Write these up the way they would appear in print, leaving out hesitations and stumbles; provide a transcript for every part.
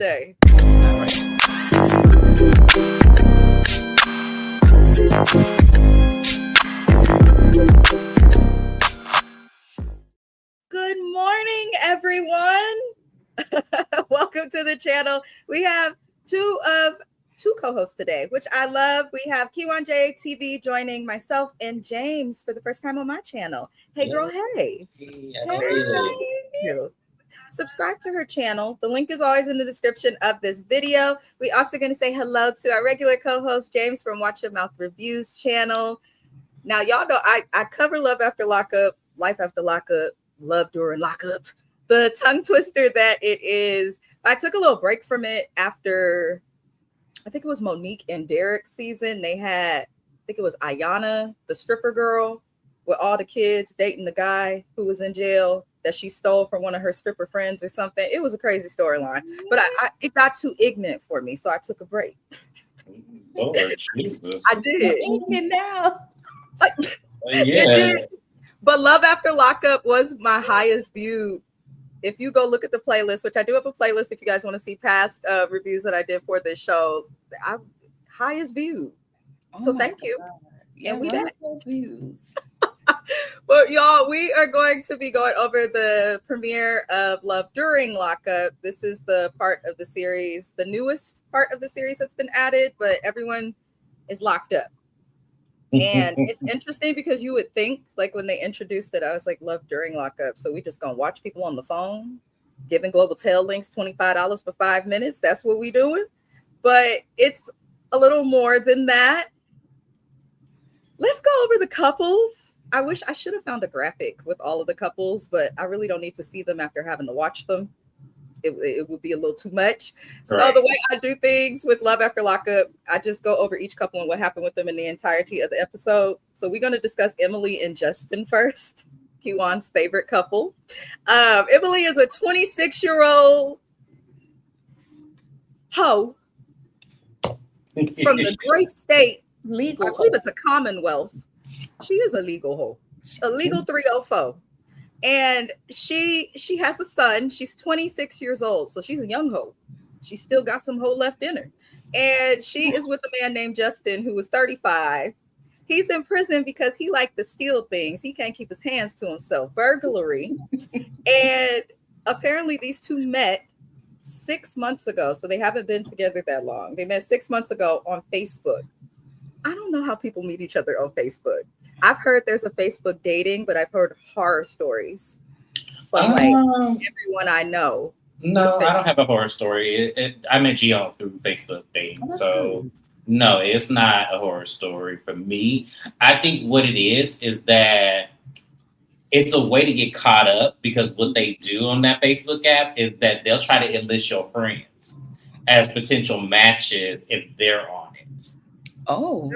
day. All right. Good morning, everyone. Welcome to the channel. We have two co-hosts today, which I love. We have Kiwan TV joining myself and James for the first time on my channel. Hey, girl, hey. Very excited to see you. Subscribe to her channel. The link is always in the description of this video. We also going to say hello to our regular co-host, James from Watch Your Mouth Reviews channel. Now, y'all know I cover Love After Lockup, Life After Lockup, Love During Lockup, the tongue twister that it is. I took a little break from it after, I think it was Monique and Derek's season. They had, I think it was Ayana, the stripper girl, with all the kids dating the guy who was in jail that she stole from one of her stripper friends or something. It was a crazy storyline, but it got too ignorant for me, so I took a break. Lord Jesus. I did. Ignorant now. Yeah. But Love After Lockup was my highest viewed. If you go look at the playlist, which I do have a playlist if you guys want to see past reviews that I did for this show, highest viewed. So thank you. Yeah, and we back. Those views. Well, y'all, we are going to be going over the premiere of Love During Lockup. This is the part of the series, the newest part of the series that's been added, but everyone is locked up. And it's interesting because you would think, like when they introduced it, I was like, Love During Lockup. So we just gonna watch people on the phone, giving Global Tail Links $25 for 5 minutes. That's what we doing. But it's a little more than that. Let's go over the couples. I wish I should have found a graphic with all of the couples, but I really don't need to see them after having to watch them. It would be a little too much. Right. So the way I do things with Love After Lockup, I just go over each couple and what happened with them in the entirety of the episode. So we're going to discuss Emily and Justin first, Kiwan's favorite couple. Emily is a 26-year-old hoe from the great state. Legal. I believe it's a Commonwealth. She is a legal hoe, a legal 304. And she has a son. She's 26 years old. So she's a young hoe. She still got some hoe left in her. And she is with a man named Justin, who is 35. He's in prison because he liked to steal things. He can't keep his hands to himself. Burglary. And apparently these two met 6 months ago. So they haven't been together that long. They met 6 months ago on Facebook. I don't know how people meet each other on Facebook. I've heard there's a Facebook dating, but I've heard horror stories from everyone I know. No, I don't have a horror story. I met Gio through Facebook dating. No, it's not a horror story for me. I think what it is that it's a way to get caught up, because what they do on that Facebook app is that they'll try to enlist your friends as potential matches if they're on it. Oh.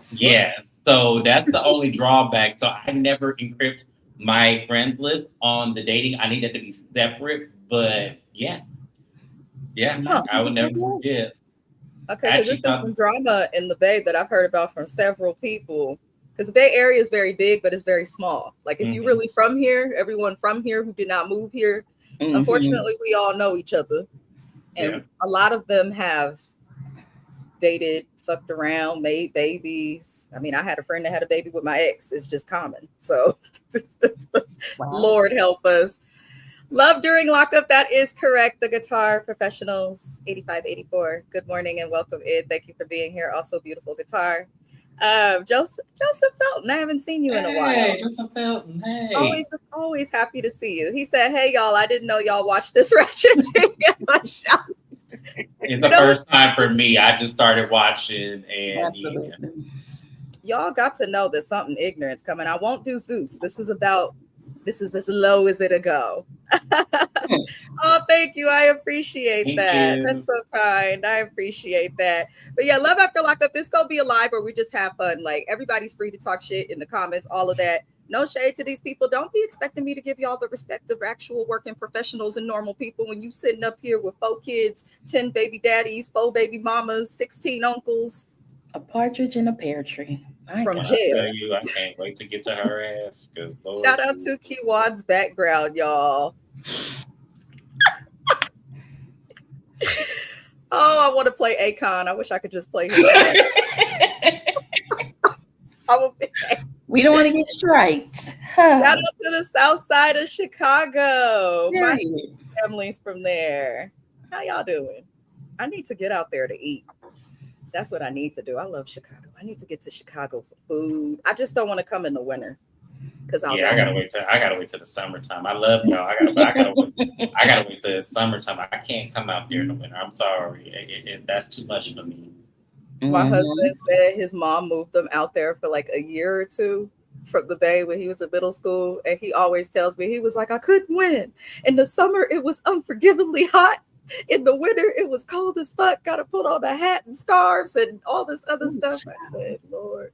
Yeah. So that's the only drawback. So I never encrypt my friends list on the dating. I need that to be separate. But yeah, I would never forget. Okay, because there's been some drama in the Bay that I've heard about from several people. Because the Bay Area is very big, but it's very small. Like if you're really from here, everyone from here who did not move here, unfortunately, we all know each other. And a lot of them have dated, fucked around, made babies. I mean, I had a friend that had a baby with my ex. It's just common. So wow. Lord help us. Love During Lockup. That is correct. The Guitar Professionals 8584. Good morning and welcome in. Thank you for being here. Also beautiful guitar. Joseph Felton. I haven't seen you in a while. Hey, Joseph Felton. Hey. Always happy to see you. He said, "Hey y'all, I didn't know y'all watched this ratchet show." It's the first time for me. I just started watching, and absolutely. Y'all got to know there's something ignorant's coming. I won't do Zeus. This is as low as it'll go. Oh, thank you. I appreciate that. That's so kind. I appreciate that. But yeah, Love After Lockup. This gonna be a live where we just have fun. Like everybody's free to talk shit in the comments, all of that. No shade to these people. Don't be expecting me to give y'all the respect of actual working professionals and normal people when you sitting up here with 4 kids, 10 baby daddies, 4 baby mamas, 16 uncles. A partridge in a pear tree. From jail. I can't wait to get to her ass. Shout out to Kiwad's background, y'all. I want to play Akon. I wish I could just play his song. We don't want to get striked. Shout out to the south side of Chicago. My Period. family's from there. How y'all doing? I need to get out there to eat. That's what I need to do. I love Chicago. I need to get to Chicago for food. I just don't want to come in the winter because I gotta wait till the summertime. I love y'all. I gotta wait till the summertime. I can't come out there in the winter. I'm sorry. That's too much for me. My husband said his mom moved them out there for like a year or two from the Bay when he was in middle school. And he always tells me, he was like, I couldn't win. In the summer, it was unforgivably hot. In the winter, it was cold as fuck. Got to put on a hat and scarves and all this other stuff. I said, Lord.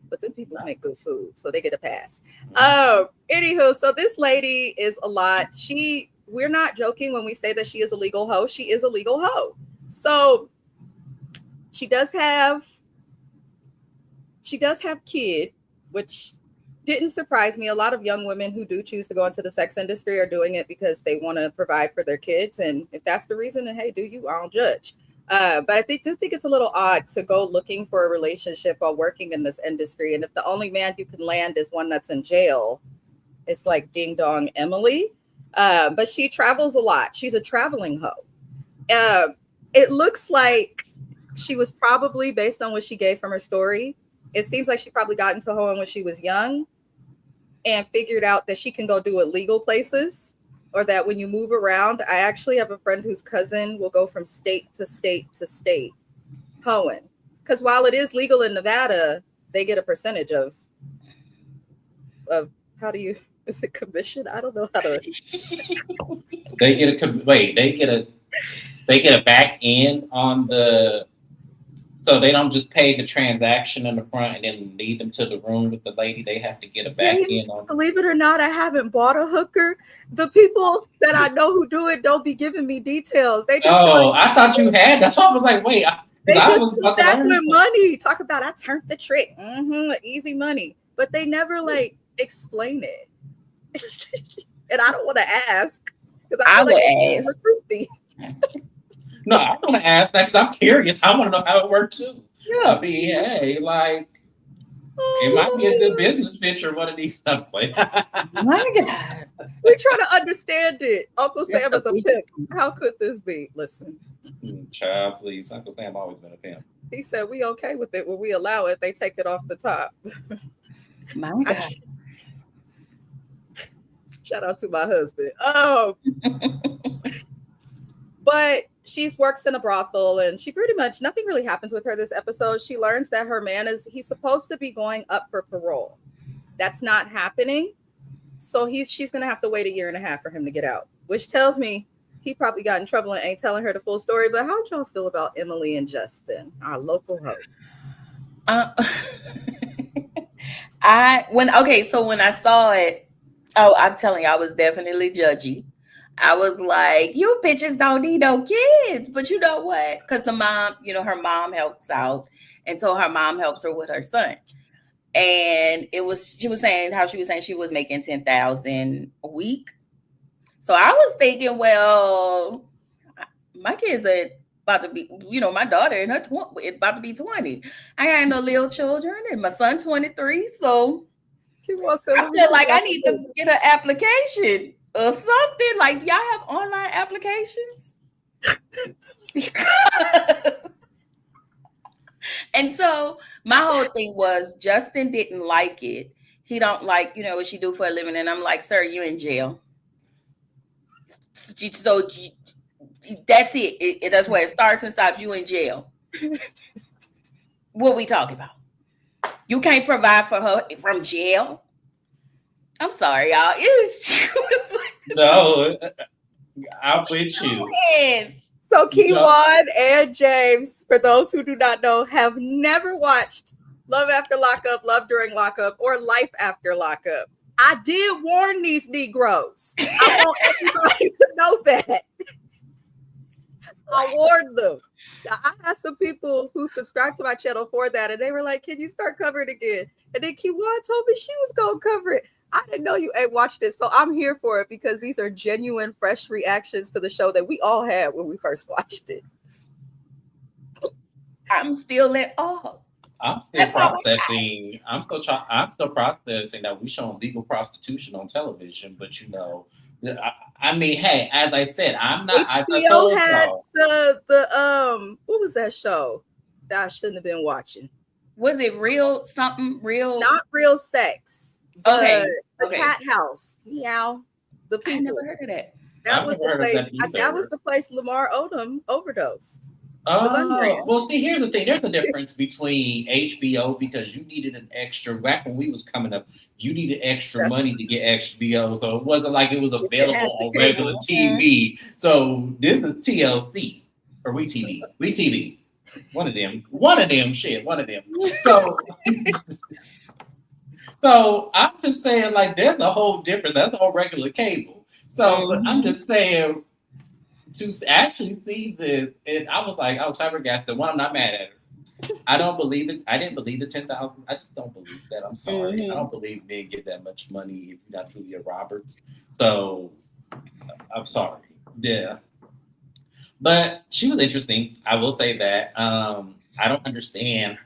But then people make good food, so they get a pass. Anywho, so this lady is a lot. We're not joking when we say that she is a legal hoe. She is a legal hoe. So she does have kid, which didn't surprise me. A lot of young women who do choose to go into the sex industry are doing it because they want to provide for their kids. And if that's the reason, then hey, do you? I don't judge. But I do think it's a little odd to go looking for a relationship while working in this industry. And if the only man you can land is one that's in jail, it's like ding dong Emily. But she travels a lot. She's a traveling hoe. It looks like she was probably, based on what she gave from her story, it seems like she probably got into hoeing when she was young and figured out that she can go do it legal places, or that when you move around, I actually have a friend whose cousin will go from state to state to state hoeing. Because while it is legal in Nevada, they get a percentage of is it commission? I don't know how to. They get a back end on the. So they don't just pay the transaction in the front and then lead them to the room with the lady. They have to get a back end on. Believe it or not, I haven't bought a hooker. The people that I know who do it don't be giving me details. They just I thought you had. That's why I was like, wait. They just come back with money. Talk about I turned the trick. Easy money. But they never explain it. And I don't want to ask. Because I would ask. No, I want to ask that because I'm curious. I want to know how it worked too. Yeah. I mean, hey, it might be a good business venture. One of these stuff. My God. We try to understand it. Uncle Sam is a pimp. How could this be? Listen. Child, please. Uncle Sam always been a pimp. He said we okay with it. When we allow it, they take it off the top. My God. Shout out to my husband. But she works in a brothel, and she pretty much, nothing really happens with her this episode. She learns that her man he's supposed to be going up for parole. That's not happening. So she's going to have to wait 1.5 years for him to get out, which tells me he probably got in trouble and ain't telling her the full story. But how'd y'all feel about Emily and Justin, our local hoe? When I saw it, I'm telling you, I was definitely judgy. I was like, you bitches don't need no kids. But you know what? Because the mom, her mom helps out. And so her mom helps her with her son. And she was saying she was making $10,000 a week. So I was thinking, well, my kids are about to be, my daughter and her about to be 20. I got no little children and my son's 23. So I feel like I need to get an application or something. Like, y'all have online applications? And so my whole thing was Justin didn't like it. He don't like, what she do for a living. And I'm like, sir, you in jail. So that's it. That's where it starts and stops. You in jail. What we talking about? You can't provide for her from jail? I'm sorry, y'all. No, I'm with you. So Kiwan and James, for those who do not know, have never watched Love After Lockup, Love During Lockup, or Life After Lockup. I did warn these Negroes. I want everybody to know that. I warned them. I asked some people who subscribed to my channel for that, and they were like, can you start covering again? And then Kiwan told me she was going to cover it. I didn't know you ain't watched it, so I'm here for it because these are genuine, fresh reactions to the show that we all had when we first watched it. I'm still in awe. I'm still processing. I'm still processing that we showing legal prostitution on television. But you know, I mean, hey, as I said, I'm not. I HBO told had y'all. the what was that show that I shouldn't have been watching? Was it real? Something real? Not Real Sex. Okay. The Cat House. Meow. The I people. never heard of that. That was the place. That was the place Lamar Odom overdosed. Oh, well, see, here's the thing. There's a difference between HBO because you needed an extra. Back when we was coming up, you needed extra money to get HBO, so it wasn't like it was available on regular TV. So this is TLC or WeTV. WeTV. One of them. Shit, one of them. So, so I'm just saying, like, there's a whole difference. That's all regular cable. So but I'm just saying. To actually see this, and I was flabbergasted. One, I'm not mad at her. I don't believe it. I didn't believe the 10,000. I just don't believe that. I'm sorry. I don't believe men get that much money if you're not Julia Roberts. So I'm sorry. Yeah, but she was interesting. I will say that. I don't understand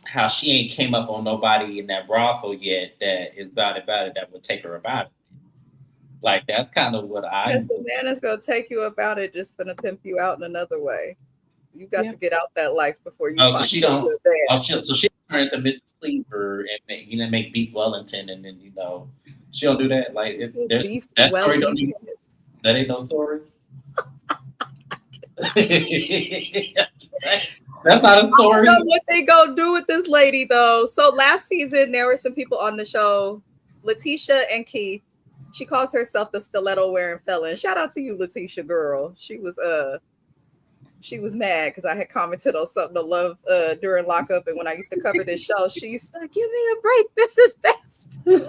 how she ain't came up on nobody in that brothel yet that is about it that would take her about it. Like, that's kind of what because the man is going to take you about it, just going to pimp you out in another way. You got to get out that life before you. So she don't. So she turn into Mrs. Cleaver and make Beef Wellington, and then she don't do that. Like that story don't. That ain't no story. That's not a story. I don't know what they gonna do with this lady though. So last season there were some people on the show, Letitia and Keith. She calls herself the stiletto wearing felon. Shout out to you, Letitia girl. She was mad because I had commented on something to love during Lockup, and when I used to cover this show, she used to be like, "Give me a break, this is best." You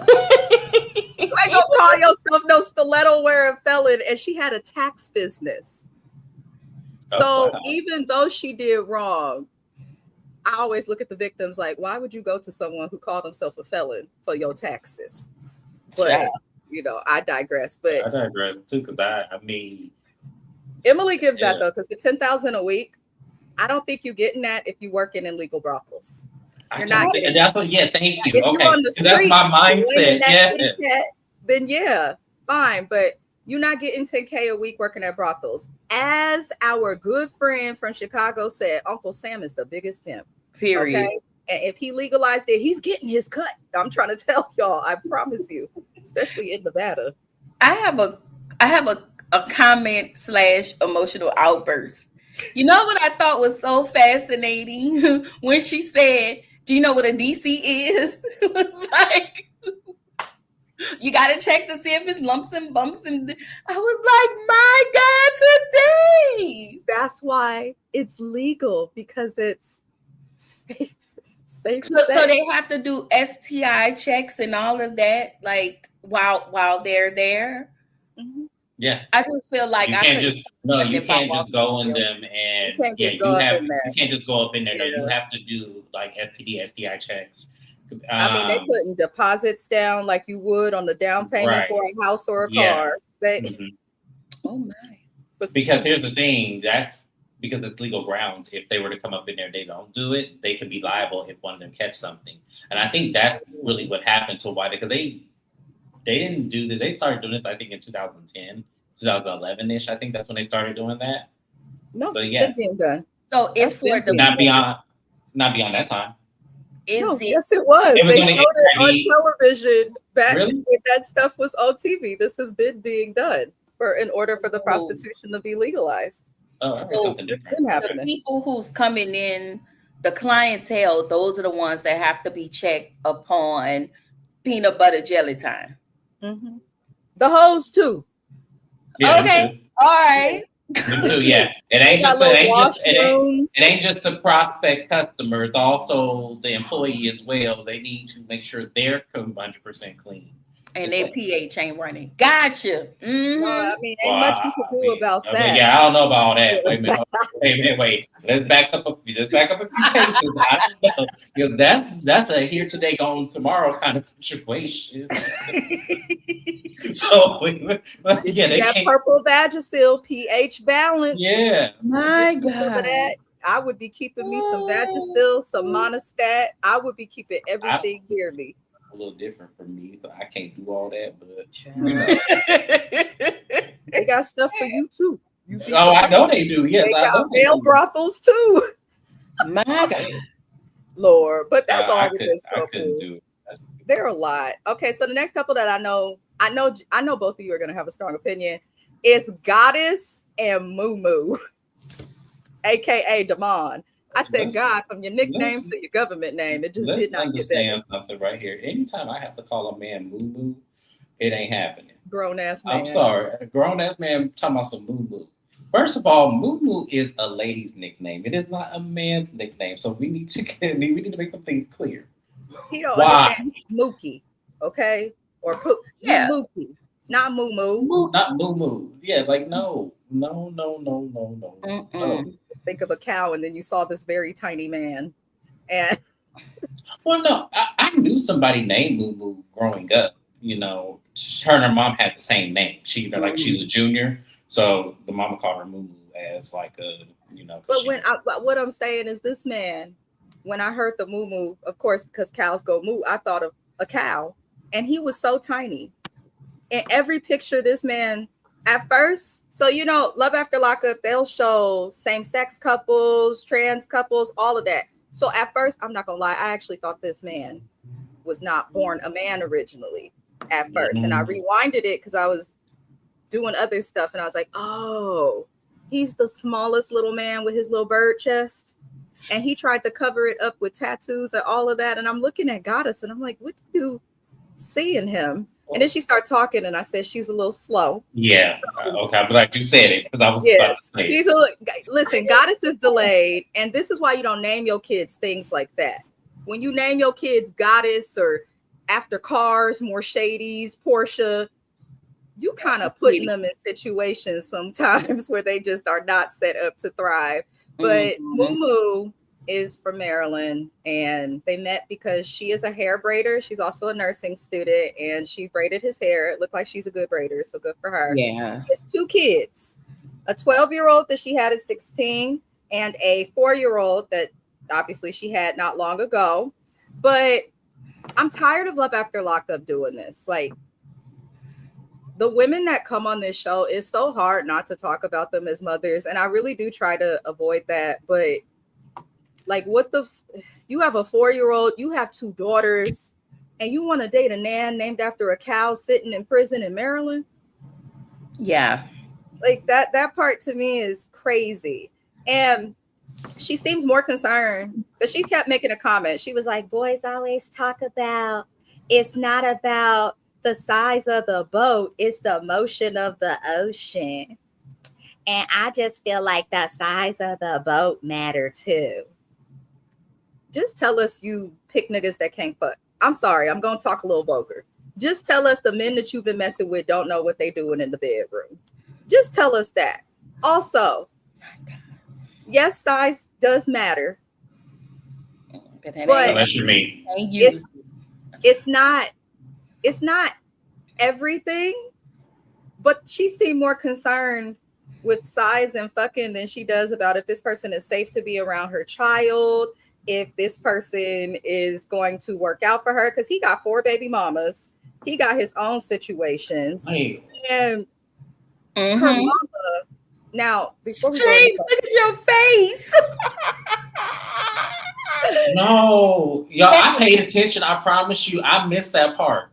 ain't gonna call yourself no stiletto wearing felon, and she had a tax business. So even though she did wrong, I always look at the victims like, why would you go to someone who called himself a felon for your taxes? But I digress. But I digress too, because I mean, Emily gives that though, because the $10,000 a week, I don't think you're getting that if you're working in legal brothels. You're not getting that's what. Yeah, thank you. If okay, you're on the street, that's my mindset. Then fine, but you're not getting $10K a week working at brothels. As our good friend from Chicago said, Uncle Sam is the biggest pimp. Period. Okay? And if he legalized it, he's getting his cut. I'm trying to tell y'all, I promise you, especially in Nevada. I have a comment / emotional outburst. You know what I thought was so fascinating when she said, "Do you know what a DC is?" It was like, you got to check to see if it's lumps and bumps. And I was like, my God, today. That's why it's legal, because it's safe. So they have to do STI checks and all of that, like while they're there. Mm-hmm. Yeah, I just feel like you can't just go in them and you can't just go up in there. No, you have to do like STI checks. I mean, they putting deposits down like you would on the down payment for a house or a car. Oh my! Because here's the thing, that's because it's legal grounds. If they were to come up in there, they don't do it, they could be liable if one of them catch something. And I think that's really what happened to why, because they didn't do this. They started doing this, I think, in 2010, 2011-ish. I think that's when they started doing that. No, it's been being done. So it's for the not beyond that time. Yes, it was. They showed it on television back when that stuff was on TV. This has been being done in order for the prostitution to be legalized. So the people who's coming in, the clientele, those are the ones that have to be checked upon peanut butter jelly time. Mm-hmm. The hoes too. Yeah, okay, all right. Me too, yeah. It ain't just the prospect customer. It's also the employee as well. They need to make sure they're 100% clean. And their pH ain't running. Gotcha. Mm-hmm. Well, I mean, ain't much you can do about that. Yeah, I don't know about all that. Wait a minute. Let's back up a few paces. I don't know. Because that's a here today, gone tomorrow kind of situation. So that purple Vagisil pH balance. Yeah. My God. I would be keeping me some Vagisil, some Monostat. I would be keeping everything near me. A little different for me, so I can't do all that. But they got stuff for you too. I know they do. Yes, they I got know male brothels too. My God, Lord, but that's all with this I couple. couldn't do it. They're a lot. Okay, so the next couple that I know both of you are going to have a strong opinion. Is Goddess and Moo Moo, aka Damon. I said God from your nickname to your government name. It just did not get better. Understand something right here. Anytime I have to call a man Moo Moo, it ain't happening. Grown ass man. I'm sorry, a grown ass man talking about some Moo Moo. First of all, Moo Moo is a lady's nickname. It is not a man's nickname. So we need to make some things clear. He don't understand. He's Mookie, okay? Or Mookie, not Moo Moo. Not Moo Moo. Yeah, like no. Just think of a cow, and then you saw this very tiny man. And well, no, I knew somebody named Moo Moo growing up. You know, her and her mom had the same name. She's a junior, so the mama called her Moo Moo as like a, you know. But what I'm saying is, this man, when I heard the Moo Moo, of course, because cows go moo, I thought of a cow, and he was so tiny. In every picture, this man at first, so you know, Love After Lockup, they'll show same-sex couples, trans couples, all of that. So at first, I'm not gonna lie, I actually thought this man was not born a man originally at first. And I rewinded it because I was doing other stuff, and I was like, oh, he's the smallest little man with his little bird chest. And he tried to cover it up with tattoos and all of that. And I'm looking at Goddess, and I'm like, what do you see in him? And then she started talking, and I said, she's a little slow. Yeah. So, okay. But like you said it, because I was about to say she's listen, Goddess is delayed. And this is why you don't name your kids things like that. When you name your kids Goddess or after cars, more Mercedes, Porsche, you kind of putting them in situations sometimes where they just are not set up to thrive. But Moo Moo is from Maryland, and they met because she is a hair braider. She's also a nursing student, and she braided his hair. It looked like she's a good braider, so good for her. Yeah. She has 2 kids, a 12-year-old that she had at 16 and a 4-year-old that obviously she had not long ago. But I'm tired of Love After Lockup doing this. Like, the women that come on this show, it's so hard not to talk about them as mothers. And I really do try to avoid that. But like, you have a 4-year-old, you have 2 daughters, and you want to date a nan named after a cow sitting in prison in Maryland? Yeah. Like that part to me is crazy. And she seems more concerned, but she kept making a comment. She was like, boys always talk about, it's not about the size of the boat, it's the motion of the ocean. And I just feel like the size of the boat matter too. Just tell us you pick niggas that can't fuck. I'm sorry, I'm gonna talk a little vulgar. Just tell us the men that you've been messing with don't know what they're doing in the bedroom. Just tell us that. Also, yes, size does matter. But unless you mean it's not everything. But she seemed more concerned with size and fucking than she does about if this person is safe to be around her child, if this person is going to work out for her, because he got 4 baby mamas. He got his own situations. And her mama, now, before we James, look at your face. No, y'all, I paid attention. I promise you, I missed that part.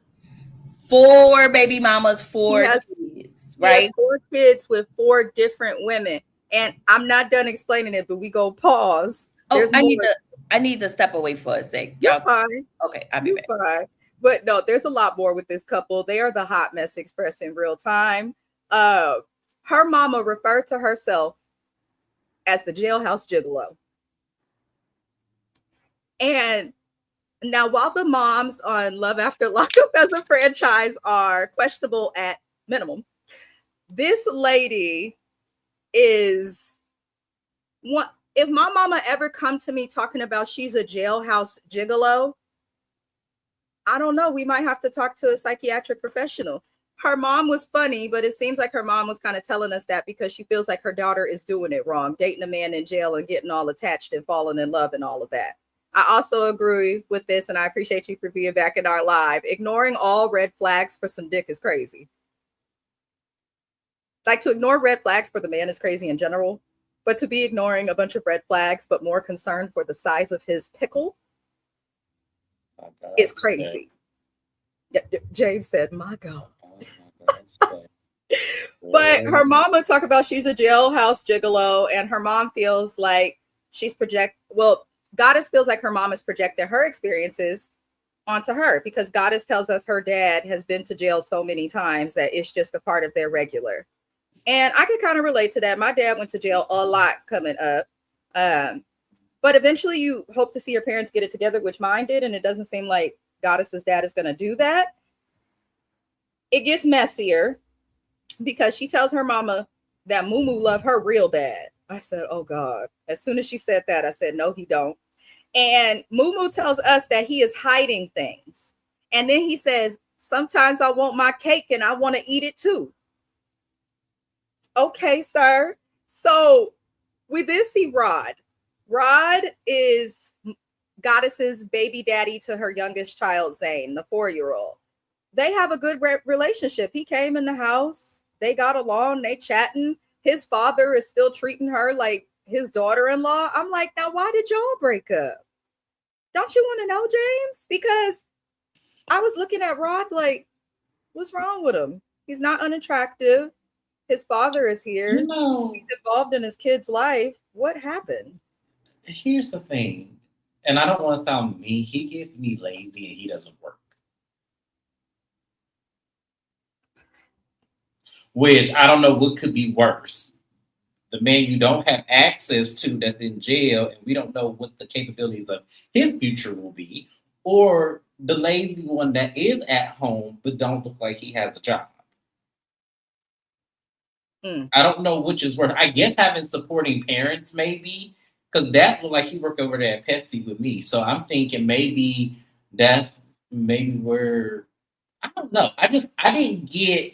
4 baby mamas, 4 kids, right? 4 kids with 4 different women. And I'm not done explaining it, but we go pause. Oh, I need to step away for a sec. You're fine. Okay, I'll be back. Fine. But no, there's a lot more with this couple. They are the hot mess express in real time. Her mama referred to herself as the jailhouse gigolo. And now, while the moms on Love After Lockup as a franchise are questionable at minimum, this lady is one. If my mama ever come to me talking about she's a jailhouse gigolo, I don't know. We might have to talk to a psychiatric professional. her mom was funny, but it seems like her mom was kind of telling us that because she feels like her daughter is doing it wrong, dating a man in jail and getting all attached and falling in love and all of that. I also agree with this, and I appreciate you for being back in our live. Ignoring all red flags for some dick is crazy. Like, to ignore red flags for the man is crazy in general, but to be ignoring a bunch of red flags but more concerned for the size of his pickle is crazy. Yeah, James said, my God. But her mama talk about she's a jailhouse gigolo, and her mom feels like she's Goddess feels like her mom is projecting her experiences onto her because Goddess tells us her dad has been to jail so many times that it's just a part of their regular. And I could kind of relate to that. My dad went to jail a lot coming up. But eventually you hope to see your parents get it together, which mine did. And it doesn't seem like Goddess's dad is going to do that. It gets messier because she tells her mama that Mumu loved her real bad. I said, oh God. As soon as she said that, I said, no, he don't. And Mumu tells us that he is hiding things. And then he says, sometimes I want my cake and I want to eat it too. Okay, sir. So we then see Rod. Rod is Goddess's baby daddy to her youngest child, Zane, the 4-year-old. They have a good relationship. He came in the house. They got along. They chatting. His father is still treating her like his daughter-in-law. I'm like, now why did y'all break up? Don't you want to know, James? Because I was looking at Rod like, what's wrong with him? He's not unattractive. His father is here. He's involved in his kid's life. What happened? Here's the thing, and I don't want to sound mean. He gets me lazy and he doesn't work. Which I don't know what could be worse. The man you don't have access to that's in jail, and we don't know what the capabilities of his future will be, or the lazy one that is at home but don't look like he has a job. I don't know which is worse. I guess having supporting parents maybe, because that looked like he worked over there at Pepsi with me. So I'm thinking maybe that's maybe where, I don't know. I didn't get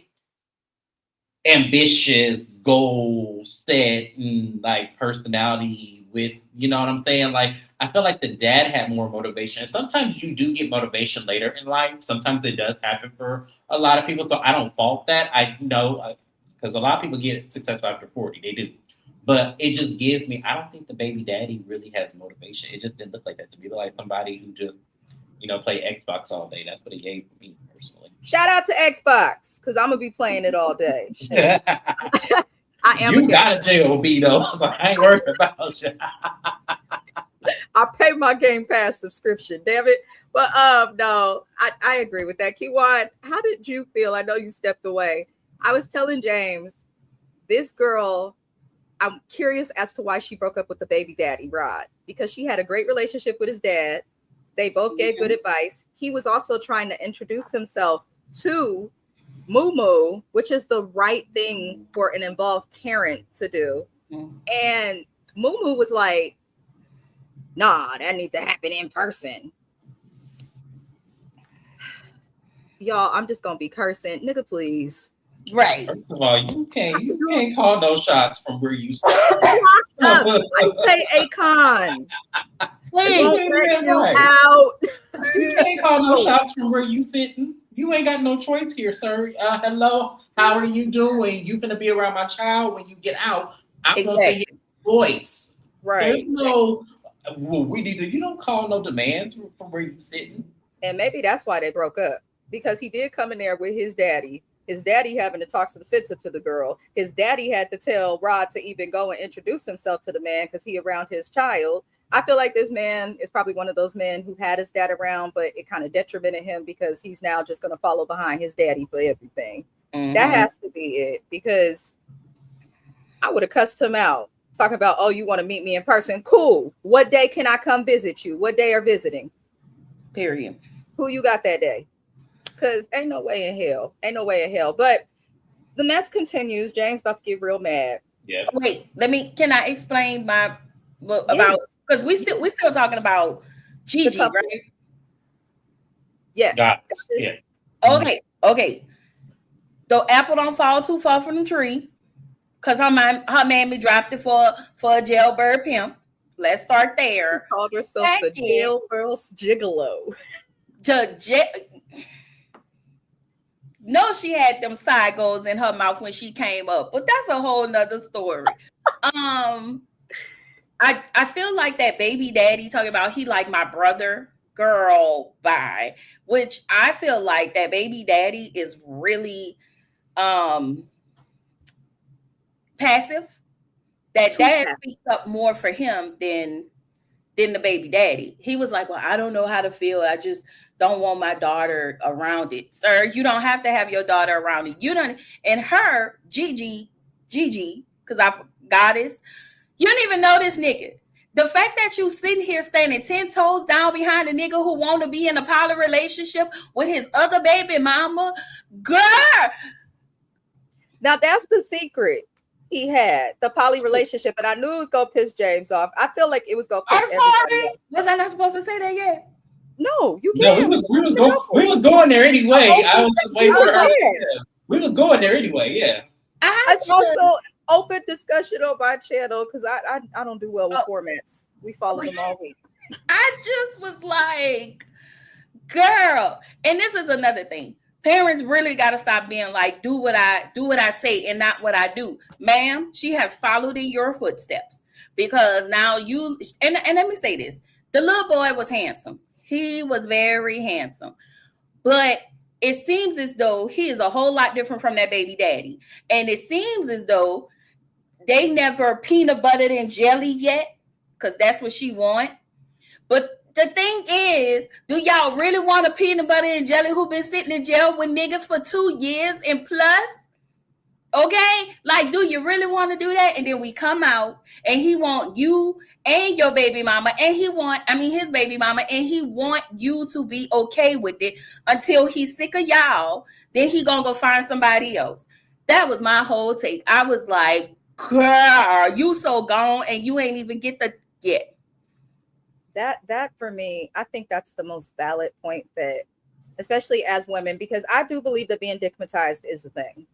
ambitious, goal set, and like personality with, you know what I'm saying? Like, I feel like the dad had more motivation. And sometimes you do get motivation later in life. Sometimes it does happen for a lot of people. So I don't fault that. I know, because a lot of people get successful after 40. They do. But it just gives me, I don't think the baby daddy really has motivation. It just didn't look like that to me. It looked like somebody who just, play Xbox all day. That's what it gave me personally. Shout out to Xbox, because I'm going to be playing it all day. I am. You got a JOB though, so I ain't worried about you. I pay my Game Pass subscription, damn it. But no, I agree with that. Kiwan, how did you feel? I know you stepped away. I was telling James, this girl, I'm curious as to why she broke up with the baby daddy, Rod, because she had a great relationship with his dad. They both gave good advice. He was also trying to introduce himself to Mumu, which is the right thing for an involved parent to do. And Mumu was like, nah, that needs to happen in person. Y'all, I'm just going to be cursing. Nigga, please. Right. First of all, you can't call no shots from where you sit. I play Akon. Out. You can't call no shots from where you sitting. You ain't got no choice here, sir. Hello, how are you doing? You gonna be around my child when you get out. I'm gonna say your voice. Right. There's no. We need to. You don't call no demands from where you sitting. And maybe that's why they broke up, because he did come in there with his daddy. His daddy having to talk some sense into the girl. His daddy had to tell Rod to even go and introduce himself to the man because he around his child. I feel like this man is probably one of those men who had his dad around, but it kind of detrimented him because he's now just going to follow behind his daddy for everything. That has to be it, because I would have cussed him out. Talking about, oh, you want to meet me in person? Cool. What day can I come visit you? What day are visiting? Period. Who you got that day? Because ain't no way in hell. Ain't no way in hell. But the mess continues. James about to get real mad. Yeah. Wait, can I explain about, because we still talking about Gigi, right? Yes. Yeah. Okay. The apple don't fall too far from the tree. Cause her mammy dropped it for a jailbird pimp. Let's start there. She called herself the jailbird gigolo. No, she had them side goals in her mouth when she came up, but that's a whole nother story. I feel like that baby daddy talking about he like my brother, girl, bye. Which I feel like that baby daddy is really passive. That dad speaks up more for him than the baby daddy. He was like, well, I don't know how to feel. I just don't want my daughter around it. Sir, you don't have to have your daughter around it. You don't. And her, Gigi, because I goddess, you don't even know this nigga. The fact that you sitting here standing 10 toes down behind a nigga who want to be in a poly relationship with his other baby mama, girl. Now that's the secret. He had the poly relationship, and I knew it was gonna piss James off. I feel like it was gonna piss everybody off. Was I not supposed to say that yet? No, you can't. No, we was going there anyway. I was just waiting for her. Yeah. We was going there anyway. Yeah. It's also open discussion on my channel because I don't do well with formats. We follow them all week. I just was like, girl, and this is another thing. Parents really got to stop being like, do what I say and not what I do. Ma'am, she has followed in your footsteps because now and let me say this. The little boy was handsome. He was very handsome. But it seems as though he is a whole lot different from that baby daddy. And it seems as though they never peanut buttered and jelly yet because that's what she want. But the thing is, do y'all really want a peanut butter and jelly who been sitting in jail with niggas for 2 years and plus? Okay? Like, do you really want to do that? And then we come out and he want you and your baby mama and his baby mama, and he want you to be okay with it until he's sick of y'all. Then he gonna go find somebody else. That was my whole take. I was like, girl, you so gone and you ain't even get the get. That for me, I think that's the most valid point, that especially as women, because I do believe that being dickmatized is a thing.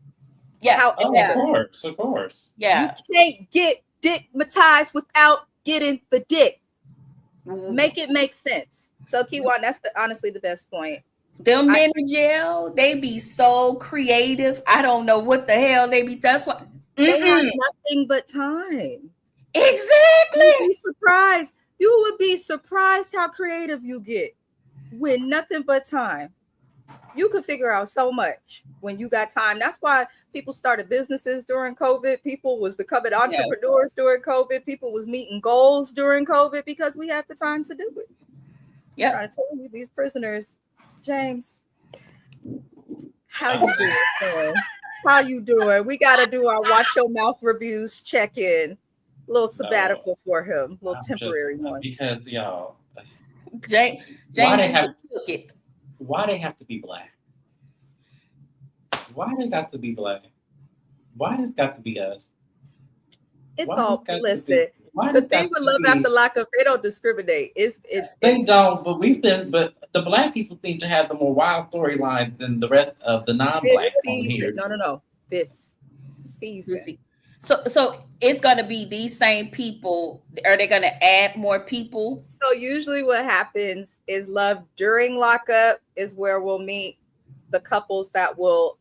Yeah. However, Of course. Yeah. You can't get dickmatized without getting the dick. Make it make sense. So Kiwan, that's honestly the best point. Them men in jail, they be so creative. I don't know what the hell they be. That's what they have nothing but time. Exactly. You'd be surprised. You would be surprised how creative you get with nothing but time. You could figure out so much when you got time. That's why people started businesses during COVID. People was becoming entrepreneurs during COVID. People was meeting goals during COVID because we had the time to do it. Yeah. I'm trying to tell you, these prisoners, James, how you doing? How you doing? We got to do our watch your mouth reviews check-in. Little sabbatical for him, little temporary one. Because y'all, James, why they have to be black? Why they got to be black? Why does got to be us? It's all listen. The thing with Love After Lockup, they don't discriminate. They don't, but the black people seem to have the more wild storylines than the rest of the non-black here. No. This season. So it's going to be these same people. Are they going to add more people? So usually what happens is Love during Lockup is where we'll meet the couples that will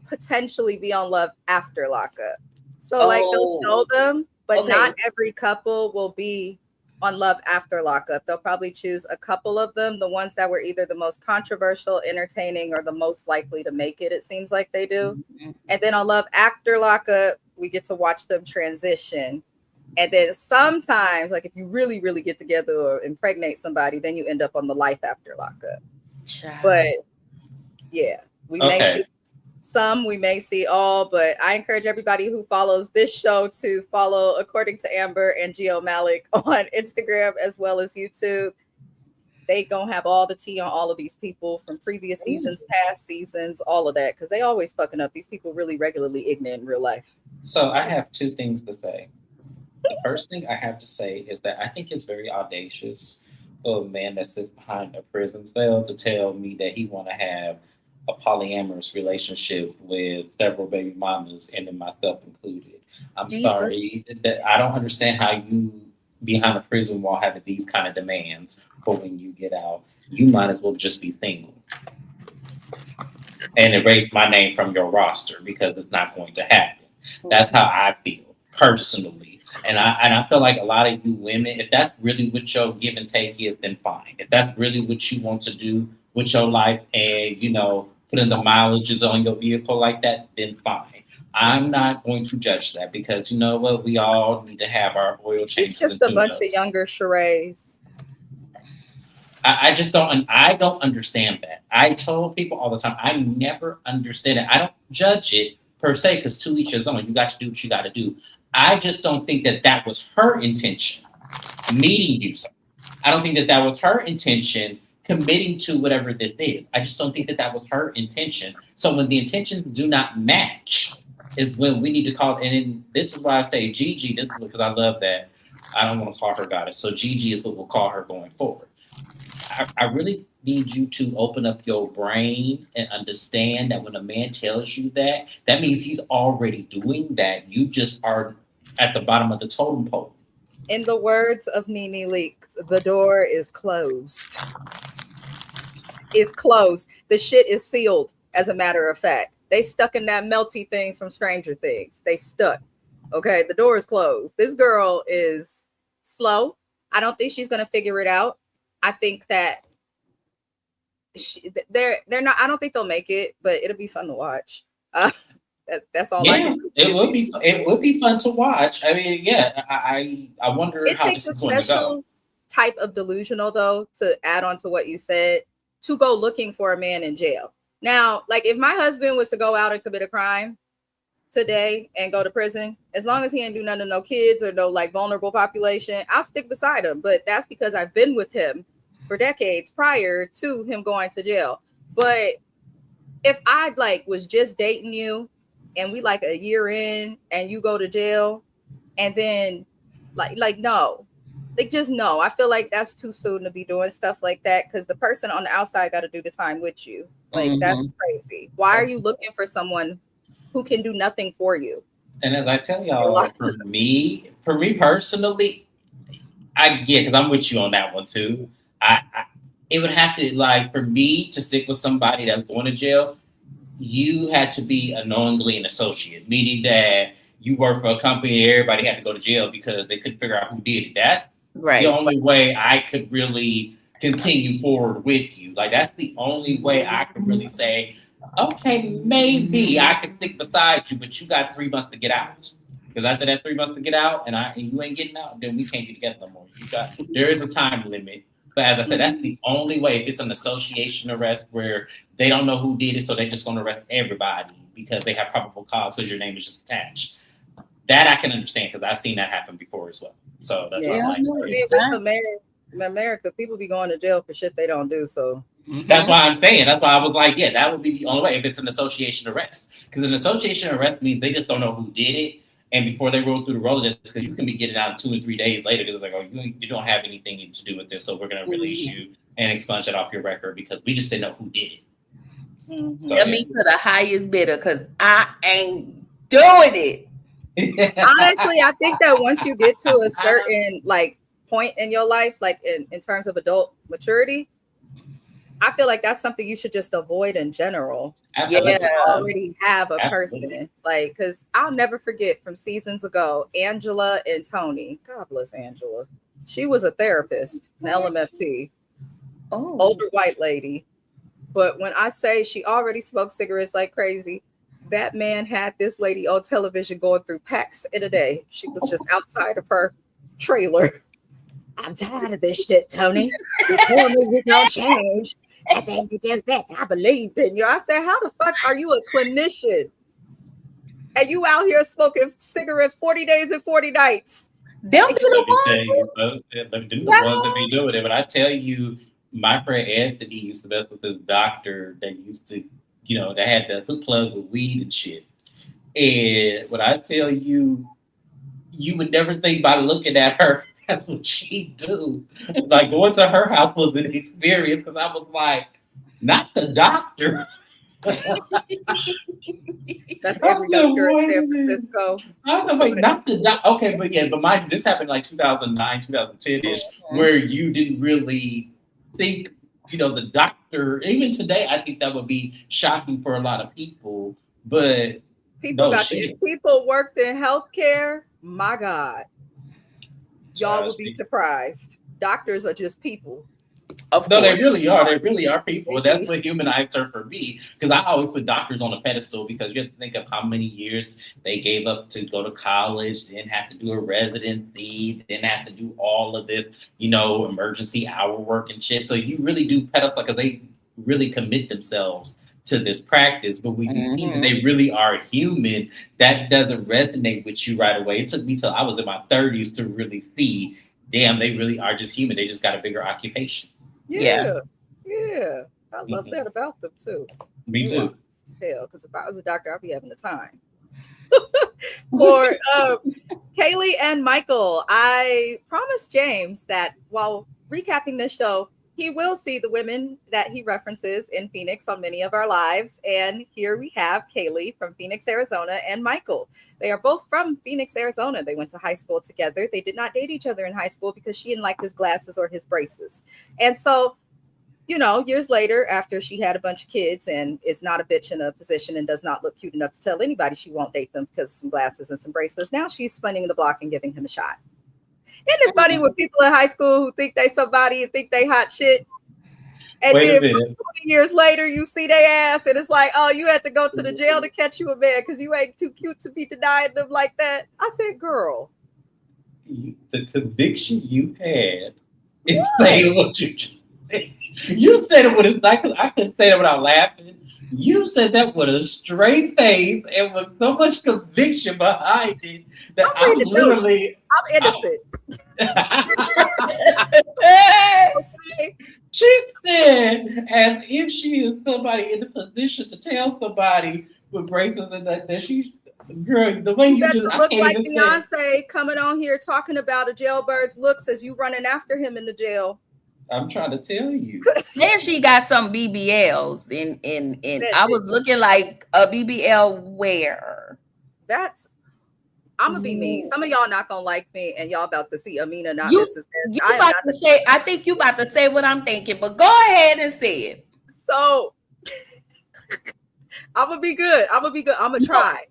potentially be on Love after Lockup. So like they'll show them, but not every couple will be on Love after Lockup. They'll probably choose a couple of them, the ones that were either the most controversial, entertaining, or the most likely to make it. It seems like they do. Mm-hmm. And then on Love after Lockup, we get to watch them transition. And then sometimes, like if you really, really get together or impregnate somebody, then you end up on the Life after Lockup. Child. But yeah, we may see some, we may see all, but I encourage everybody who follows this show to follow According to Amber and Gio Malik on Instagram as well as YouTube. They gonna have all the tea on all of these people from previous seasons, past seasons, all of that, because they always fucking up. These people really regularly ignorant in real life. So I have two things to say. The first thing I have to say is that I think it's very audacious for a man that sits behind a prison cell to tell me that he want to have a polyamorous relationship with several baby mamas, and then myself included. I'm Jesus. sorry that I don't understand how you behind a prison wall having these kind of demands for when you get out. You might as well just be single and erase my name from your roster because it's not going to happen. That's how I feel personally. And I feel like a lot of you women, if that's really what your give and take is, then fine. If that's really what you want to do with your life and, putting the mileages on your vehicle like that, then fine. I'm not going to judge that because you know what? We all need to have our oil changes. It's just a bunch of younger charades. I just don't. I don't understand that. I told people all the time. I never understand it. I don't judge it per se because to each his own. You got to do what you got to do. I just don't think that that was her intention. Meeting you, I don't think that that was her intention. Committing to whatever this is. I just don't think that that was her intention. So when the intentions do not match, is when we need to call. And this is why I say Gigi. This is because I love that. I don't want to call her goddess. So Gigi is what we'll call her going forward. I really need you to open up your brain and understand that when a man tells you that, that means he's already doing that. You just are at the bottom of the totem pole. In the words of Nene Leakes, the door is closed. It's closed. The shit is sealed, as a matter of fact. They stuck in that melty thing from Stranger Things. They stuck. Okay, the door is closed. This girl is slow. I don't think she's going to figure it out. I think that they're not. I don't think they'll make it, but it'll be fun to watch. That's all. Yeah, it would be. It would be fun to watch. I mean, yeah. I wonder how this is going to go. It takes a special type of delusional, though, to add on to what you said, to go looking for a man in jail. Now, like if my husband was to go out and commit a crime today and go to prison, as long as he ain't do nothing to no kids or no like vulnerable population, I'll stick beside him. But that's because I've been with him for decades prior to him going to jail. But if I like was just dating you and we like a year in and you go to jail and then like no, like just no, I feel like that's too soon to be doing stuff like that because the person on the outside got to do the time with you. Like that's crazy. Why are you looking for someone who can do nothing for you? And as I tell y'all, for me personally, I get because I'm with you on that one too. It would have to like for me to stick with somebody that's going to jail. You had to be a knowingly an associate, meaning that you work for a company and everybody had to go to jail because they couldn't figure out who did it. That's the only way I could really continue forward with you. Like that's the only way I could really say, okay, maybe I could stick beside you, but you got 3 months to get out. Because after that 3 months to get out, and you ain't getting out, then we can't get together no more. There is a time limit. But as I said, that's the only way. If it's an association arrest where they don't know who did it, so they're just going to arrest everybody because they have probable cause because your name is just attached. That I can understand because I've seen that happen before as well. So that's why I'm like, in America, people be going to jail for shit they don't do. So that's why I'm saying. That's why I was like, yeah, that would be the only way if it's an association arrest. Because an association arrest means they just don't know who did it. And before they roll through the Rolodex, because you can be getting out 2 or 3 days later because it's like, oh, you don't have anything to do with this, so we're going to release you and expunge it off your record because we just didn't know who did it. So, me to the highest bidder because I ain't doing it. Honestly, I think that once you get to a certain like point in your life, like in terms of adult maturity, I feel like that's something you should just avoid in general. Absolutely. You already have a person, like, because I'll never forget from seasons ago, Angela and Tony. God bless Angela. She was a therapist, an LMFT, older white lady. But when I say she already smoked cigarettes like crazy, that man had this lady on television going through packs in a day. She was just outside of her trailer. I'm tired of this shit, Tony. You told me you don't change. And then you did this. I believed in you. I said, how the fuck are you a clinician? And you out here smoking cigarettes 40 days and 40 nights. Them be the ones that be doing it. But I tell you, my friend Anthony used to mess with this doctor that used to, that had the hook plug with weed and shit. And when I tell you, you would never think by looking at her, that's what she do. Like going to her house was an experience because I was like, not the doctor. That's every doctor in San Francisco. I was like, wait, not the doc. Okay, but yeah, but mind you, this happened like 2009, 2010-ish, where you didn't really think, the doctor, even today, I think that would be shocking for a lot of people, but if people worked in healthcare, my God, y'all would be surprised. Doctors are just people. They really are. They really are people. And that's what humanized her for me. Because I always put doctors on a pedestal because you have to think of how many years they gave up to go to college, then have to do a residency, then have to do all of this, emergency hour work and shit. So you really do pedestal because they really commit themselves to this practice. But when you see that they really are human, that doesn't resonate with you right away. It took me till I was in my 30s to really see, damn, they really are just human. They just got a bigger occupation. Yeah. I love that about them too. Me too. Hell, because if I was a doctor, I'd be having the time. For Kaylee and Michael, I promised James that while recapping this show, he will see the women that he references in Phoenix on many of our lives. And here we have Kaylee from Phoenix, Arizona, and Michael. They are both from Phoenix, Arizona. They went to high school together. They did not date each other in high school because she didn't like his glasses or his braces. And so, years later, after she had a bunch of kids and is not a bitch in a position and does not look cute enough to tell anybody she won't date them because of some glasses and some bracelets, now she's spinning the block and giving him a shot. Isn't it funny when people in high school who think they somebody and think they hot shit? And then 20 years later, you see their ass and it's like, oh, you had to go to the jail to catch you a man because you ain't too cute to be denying them like that. I said, girl. The conviction you had is saying what you just said. You said it with a, I couldn't say that without laughing. You said that with a straight face and with so much conviction behind it that I'm innocent. She said, as if she is somebody in the position to tell somebody with bracelets and that she, girl, the way you just look like Beyonce coming on here talking about a jailbird's looks as you running after him in the jail. I'm trying to tell you. Then she got some BBLs in I was looking like a BBL where. I'm gonna be mean. Some of y'all not gonna like me, and y'all about to see Amina not Mrs. I think you about to say what I'm thinking, but go ahead and say it. So I'm gonna be good. I'm gonna try.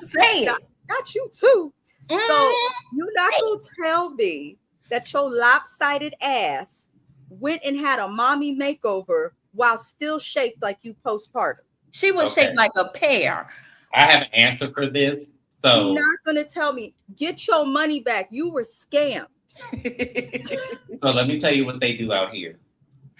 Say it. Not you too. So you're not gonna tell me that your lopsided ass went and had a mommy makeover while still shaped like you postpartum. She was shaped like a pear. I have an answer for this. So you're not gonna tell me, get your money back. You were scammed. So let me tell you what they do out here.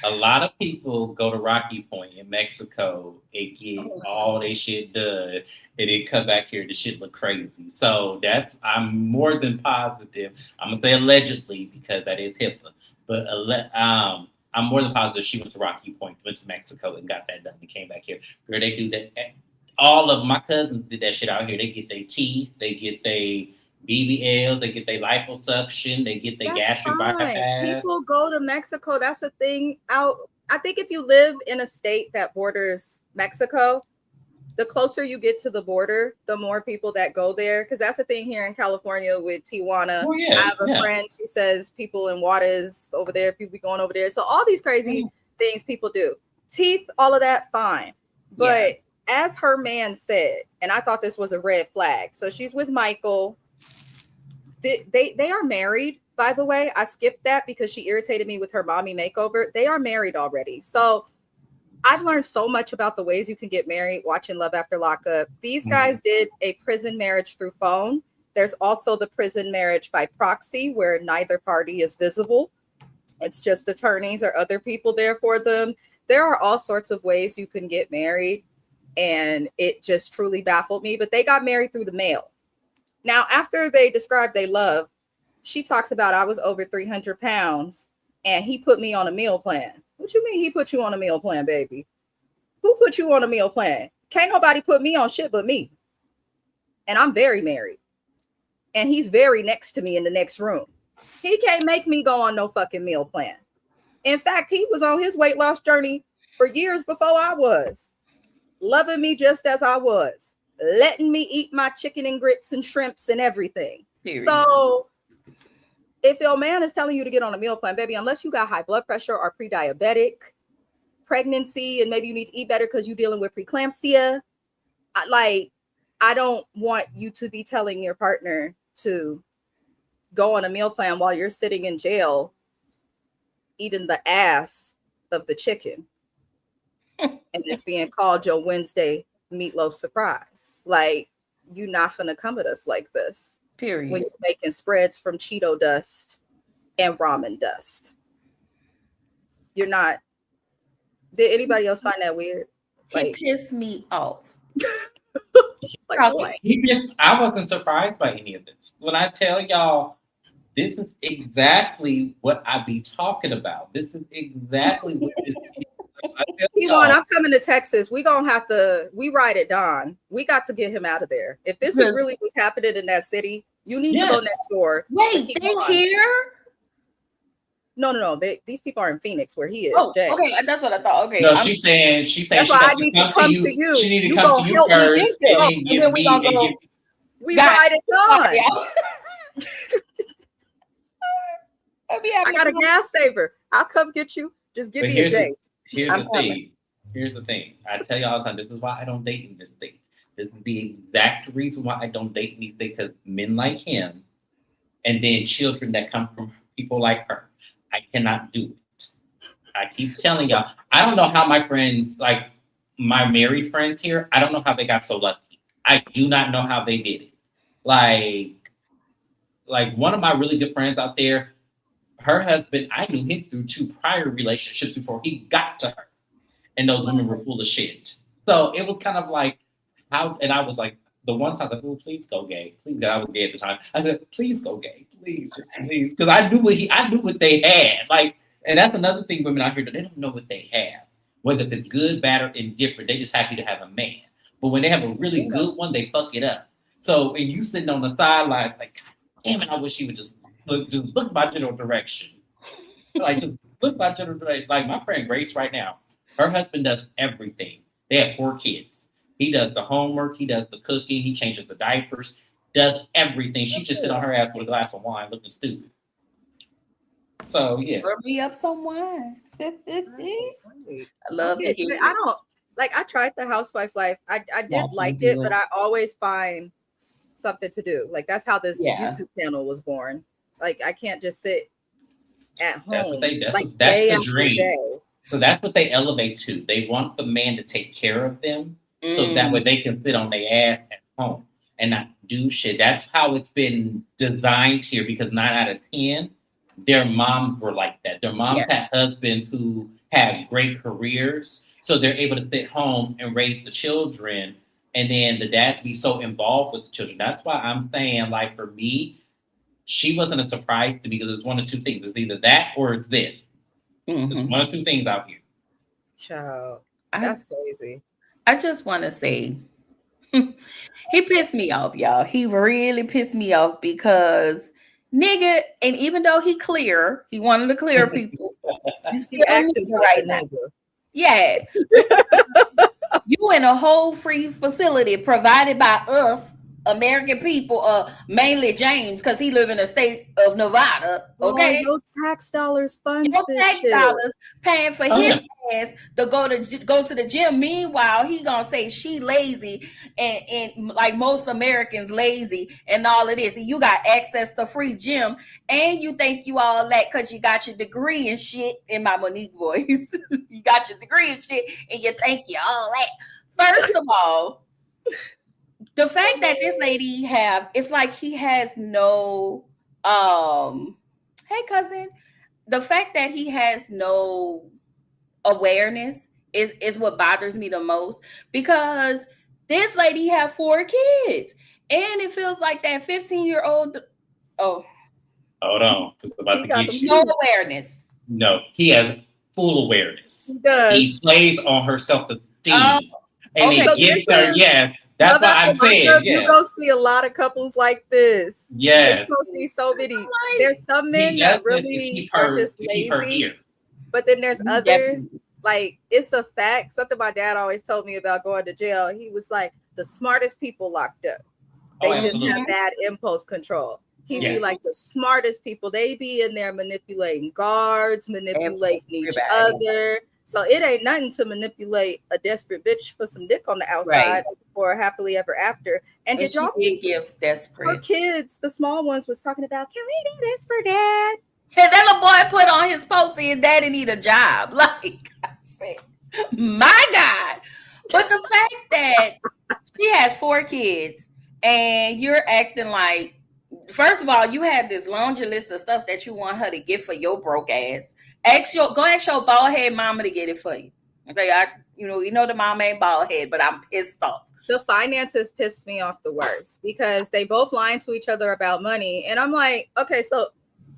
A lot of people go to Rocky Point in Mexico and get all their shit done, and then come back here, the shit look crazy. So I'm more than positive. I'm gonna say allegedly because that is HIPAA, but I'm more than positive she went to Rocky Point, went to Mexico, and got that done and came back here. Girl, they do that. All of my cousins did that shit out here. They get their teeth, they get their BBLs, they get their liposuction, they get their gastric bypass. People go to Mexico. That's a thing out. I think if you live in a state that borders Mexico, the closer you get to the border, the more people that go there. Because that's the thing here in California with Tijuana. I have a friend, she says people in Juarez over there, people be going over there. So all these crazy things people do. Teeth, all of that, fine. But as her man said, and I thought this was a red flag. So she's with Michael. They are married, by the way. I skipped that because she irritated me with her mommy makeover. They are married already. So I've learned so much about the ways you can get married watching Love After Lockup. These guys did a prison marriage through phone. There's also the prison marriage by proxy where neither party is visible. It's just attorneys or other people there for them. There are all sorts of ways you can get married. And it just truly baffled me. But they got married through the mail. Now, after they described they love, she talks about I was over 300 pounds and he put me on a meal plan. What you mean he put you on a meal plan, baby? Who put you on a meal plan? Can't nobody put me on shit but me. And I'm very married. And he's very next to me in the next room. He can't make me go on no fucking meal plan. In fact, he was on his weight loss journey for years before I was. loving me just as I was, letting me eat my chicken and grits and shrimps and everything. Period. So if your man is telling you to get on a meal plan, baby, unless you got high blood pressure or pre-diabetic, pregnancy, and maybe you need to eat better because you're dealing with preeclampsia, I don't want you to be telling your partner to go on a meal plan while you're sitting in jail eating the ass of the chicken and it's being called your Wednesday meatloaf surprise. Like, you're not gonna come at us like this. Period. When you're making spreads from Cheeto dust and ramen dust. You're not. Did anybody else find that weird? He pissed me off. I wasn't surprised by any of this. When I tell y'all, this is exactly what I be talking about. This is exactly what this is. I'm coming to Texas. We ride it down. We got to get him out of there. If this is really what's happening in that city, you need to go next door. Wait, they're here? No. These people are in Phoenix where he is. Oh, James. okay, that's what I thought. Okay. No, she's saying that's why I need to come to you. She need to come to you first, and then give me. We ride it on. I got a gas saver. I'll come get you. Just give me a day. Here's the thing. I tell y'all all the time, this is why I don't date in this state. This is the exact reason why I don't date in these states, because men like him and then children that come from people like her. I cannot do it. I keep telling y'all, I don't know how my friends, like my married friends here, I don't know how they got so lucky. I do not know how they did it. Like one of my really good friends out there, her husband, I knew him through 2 prior relationships before he got to her. And those women were full of shit. So it was kind of like, how, and I was like, the one time I said, oh, please go gay. Please, I was gay at the time. I said, please go gay. Please. Because I knew what they had. Like, and that's another thing women out here, they don't know what they have. Whether if it's good, bad, or indifferent, they just happy to have a man. But when they have a really good one, they fuck it up. So, and you sitting on the sidelines, like, God damn it, I wish he would just look my general direction. Like, just look my general direction. Like, my friend Grace right now, her husband does everything. They have 4 kids. He does the homework. He does the cooking. He changes the diapers. Does everything. She just sit on her ass with a glass of wine looking stupid. So, yeah. Pour me up some wine. I love it. I don't, like, I tried the housewife life. I did like it, but I always find something to do. Like, that's how this YouTube channel was born. Like, I can't just sit at home. That's the dream. So that's what they elevate to. They want the man to take care of them, so that way they can sit on their ass at home and not do shit. That's how it's been designed here, because 9 out of 10, their moms were like that. Their moms had husbands who had great careers, so they're able to sit home and raise the children, and then the dads be so involved with the children. That's why I'm saying, like, for me, she wasn't a surprise to me, because it's one of 2 things. It's either that or it's this. It's one of 2 things out here. Child, that's crazy. I just want to say, he pissed me off, y'all. He really pissed me off because nigga, and even though he wanted to clear people, you still nigga right now. Yeah. You in a whole free facility provided by us, American people, mainly James, because he live in the state of Nevada. Okay, no tax dollars funds. No tax dollars paying for his ass to go to the gym. Meanwhile, he gonna say she lazy and like most Americans lazy and all of this. And you got access to free gym, and you think you all that because you got your degree and shit. In my Monique voice, you got your degree and shit, and you think you all that. First of all. The fact that this lady it's like he has no, hey cousin, the fact that he has no awareness is what bothers me the most, because this lady have 4 kids and it feels like that 15-year-old. Oh, hold on. No awareness. No, he has full awareness. He does. He plays on her self-esteem and he gives her, That's what I'm saying. You go see a lot of couples like this. Yes. You go see so many. There's some men that really are just lazy. But then there's others like it's a fact. Something my dad always told me about going to jail. He was like, the smartest people locked up. They just absolutely. have bad impulse control. He'd be Yes. like the smartest people. They be in there manipulating guards, manipulating each Everybody. other. So it ain't nothing to manipulate a desperate bitch for some dick on the outside for happily ever after. And did y'all give her desperate? kids, the small ones, was talking about, can we do this for dad? And that little boy put on his post and daddy need a job. Like I said, my God. But the fact that she has 4 kids and you're acting like, first of all, you have this laundry list of stuff that you want her to get for your broke ass. Go ask your bald head mama to get it for you. Okay, you know the mom ain't bald head, but I'm pissed off. The finances pissed me off the worst because they both lying to each other about money. And I'm like, okay, so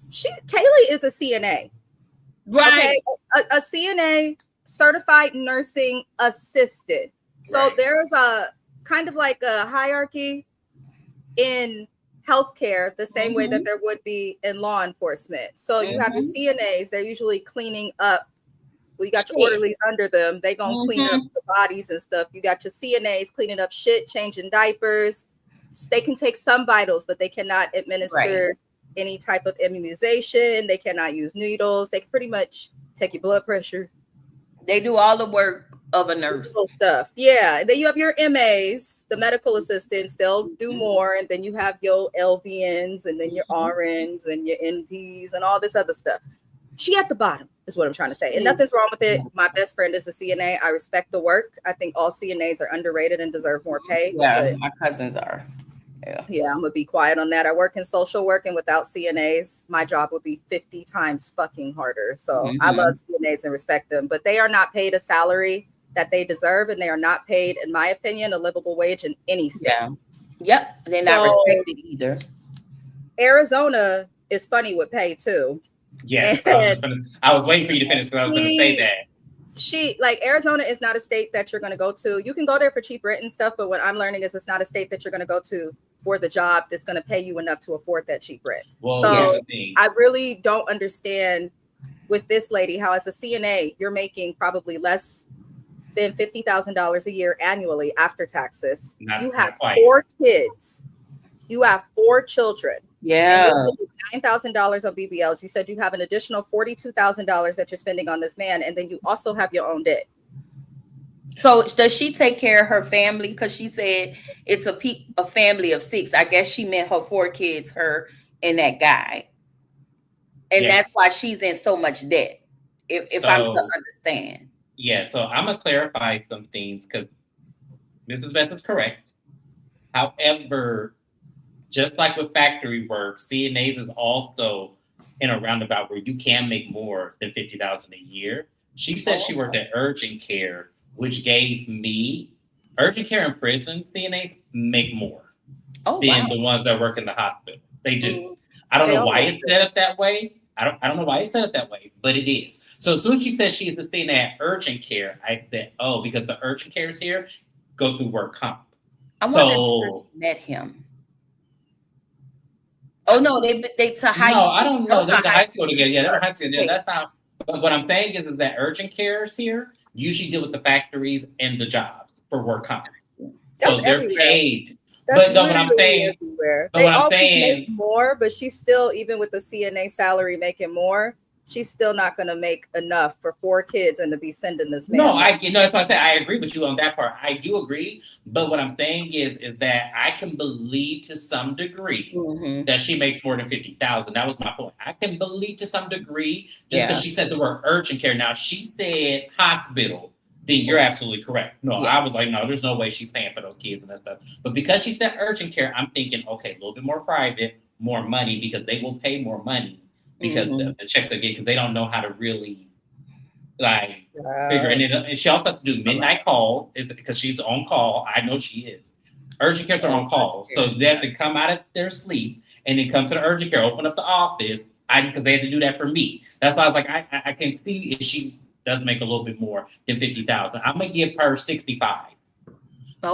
Kaylee is a CNA. Right. Okay? A CNA, certified nursing assistant. So there's a kind of like a hierarchy in healthcare, the same way that there would be in law enforcement. So you have your CNAs, they're usually cleaning up. Well, you got your orderlies under them. They gonna clean up the bodies and stuff. You got your CNAs cleaning up shit, changing diapers. They can take some vitals, but they cannot administer any type of immunization. They cannot use needles. They can pretty much take your blood pressure. They do all the work of a nurse. Stuff. Yeah. Then you have your MAs, the medical assistants. They'll do more. And then you have your LVNs and then your RNs and your NPs and all this other stuff. She at the bottom is what I'm trying to say. And nothing's wrong with it. My best friend is a CNA. I respect the work. I think all CNAs are underrated and deserve more pay. Yeah, my cousins are. Yeah, I'm gonna be quiet on that. I work in social work, and without CNAs, my job would be 50 times fucking harder. So I love CNAs and respect them, but they are not paid a salary that they deserve, and they are not paid, in my opinion, a livable wage in any state. Yeah. Yep. They're not respected either. Arizona is funny with pay too. Yes, I was waiting for you to finish because I was going to say that. Arizona is not a state that you're going to go to. You can go there for cheap rent and stuff, but what I'm learning is it's not a state that you're going to go to for the job that's going to pay you enough to afford that cheap rent. Well, so I really don't understand with this lady how, as a CNA, you're making probably less than $50,000 a year annually after taxes. You have 4 kids. You have 4 children. Yeah. $9,000 on BBLs. You said you have an additional $42,000 that you're spending on this man, and then you also have your own debt. So does she take care of her family? Because she said it's a family of 6. I guess she meant her 4 kids, her and that guy, and that's why she's in so much debt. If I'm to understand. Yeah. So I'm gonna clarify some things because Mrs. Best is correct. However, just like with factory work, CNAs is also in a roundabout where you can make more than $50,000 a year. She said she worked at urgent care, which gave me urgent care in prison. CNAs make more than the ones that work in the hospital. They do. I don't know why it's set up that way. I don't know why it's set up that way, but it is. So as soon as she said she's the CNA at urgent care, I said, oh, because the urgent cares here go through work comp. I wonder if she met him. Oh no, they to high school. No, I don't know. They're to high school together. Yeah, they're high school together. That's not. But what I'm saying is that urgent cares here usually deal with the factories and the jobs for work comp. So they're paid. But what I'm saying, they always make more, but she's still, even with the CNA salary making more, she's still not going to make enough for 4 kids and to be sending this man. No, that's why I said I agree with you on that part. I do agree, but what I'm saying is that I can believe to some degree that she makes more than $50,000. That was my point. I can believe to some degree just because she said the word urgent care. Now she said hospital. Then you're absolutely correct. No, I was like, no, there's no way she's paying for those kids and that stuff. But because she said urgent care, I'm thinking, okay, a little bit more private, more money, because they will pay more money because the checks they get, because they don't know how to really figure it. And she also has to do midnight calls because she's on call. I know she is. Urgent cares are on call. So they have to come out of their sleep and then come to the urgent care, open up the office, because they had to do that for me. That's why I was like, I can see if she does make a little bit more than $50,000. I'm gonna give her 65.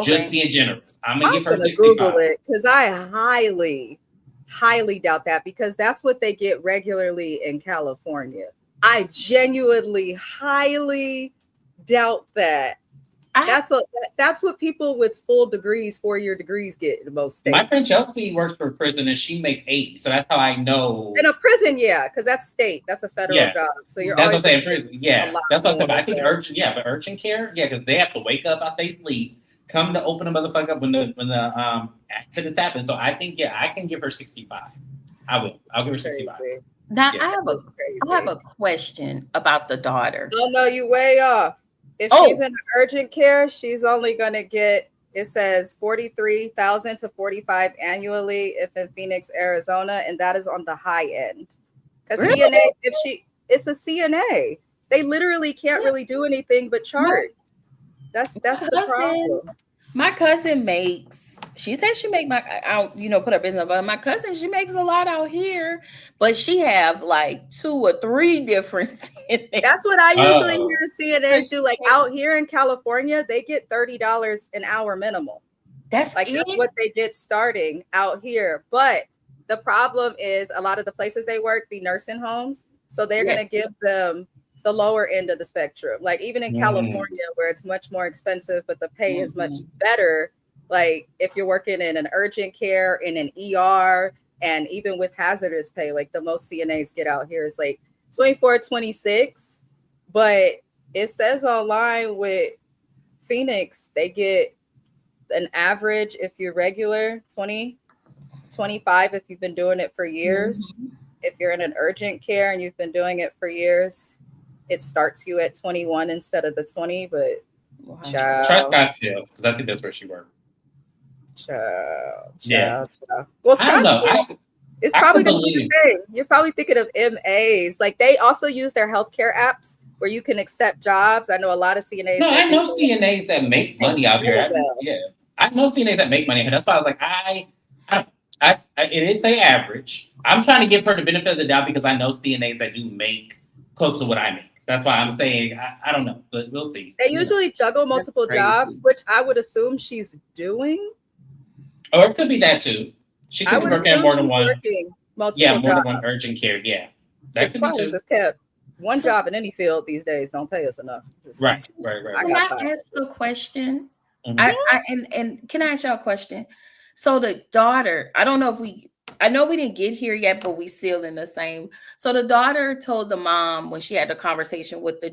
Just being generous. I'm gonna give her 65. Google it because I highly doubt that, because that's what they get regularly in California. I genuinely highly doubt that. That's what people with full degrees, 4-year degrees get in most states. My friend Chelsea works for a prison and she makes 80. So that's how I know. In a prison, yeah, because that's state. That's a federal job. So you're that's always what I'm saying. Prison. Yeah, that's what I'm saying. But I think more. urgent care, because they have to wake up out they sleep, come to open the motherfucker up when the accidents happen. So I think I can give her 65. I will. I'll give her 65. Now I have a question about the daughter. Oh no, you way off. If she's in urgent care, she's only gonna get, it says 43,000 to 45 annually if in Phoenix, Arizona, and that is on the high end. Because Really? CNA, it's a CNA, they literally can't really do anything but chart. That's the problem. My cousin she said she make I don't put her business, but my cousin, she makes a lot out here, but she have like 2 or 3 different CNAs. That's what I usually hear CNAs do. Like out here in California, they get $30 an hour minimal. That's what they get starting out here. But the problem is a lot of the places they work be nursing homes, so they're going to give them the lower end of the spectrum. Like even in California, where it's much more expensive, but the pay is much better. Like if you're working in an urgent care, in an ER, and even with hazardous pay, like the most CNAs get out here is like 24, 26. But it says online with Phoenix, they get an average, if you're regular, 20, 25 if you've been doing it for years. If you're in an urgent care and you've been doing it for years, it starts you at 21 instead of the 20. But Trust Scottsdale, because I think that's where she worked. Child. Well, Scottsdale, it's probably going to be the same. You're probably thinking of MAs. Like they also use their healthcare apps where you can accept jobs. I know a lot of CNAs. No, I know CNAs that make money out here. I know CNAs that make money. That's why I was like, it did say average. I'm trying to give her the benefit of the doubt because I know CNAs that do make close to what I make. That's why I'm saying I don't know, but we'll see. They usually juggle multiple jobs, which I would assume she's doing. Or it could be that too. She could be working at more than one. More than one urgent care. Yeah, that could be too. Kept one job in any field these days don't pay us enough. Right. Can I ask a question? And can I ask y'all a question? So the daughter, I don't know if I know we didn't get here yet, but we still in the same. So the daughter told the mom when she had the conversation with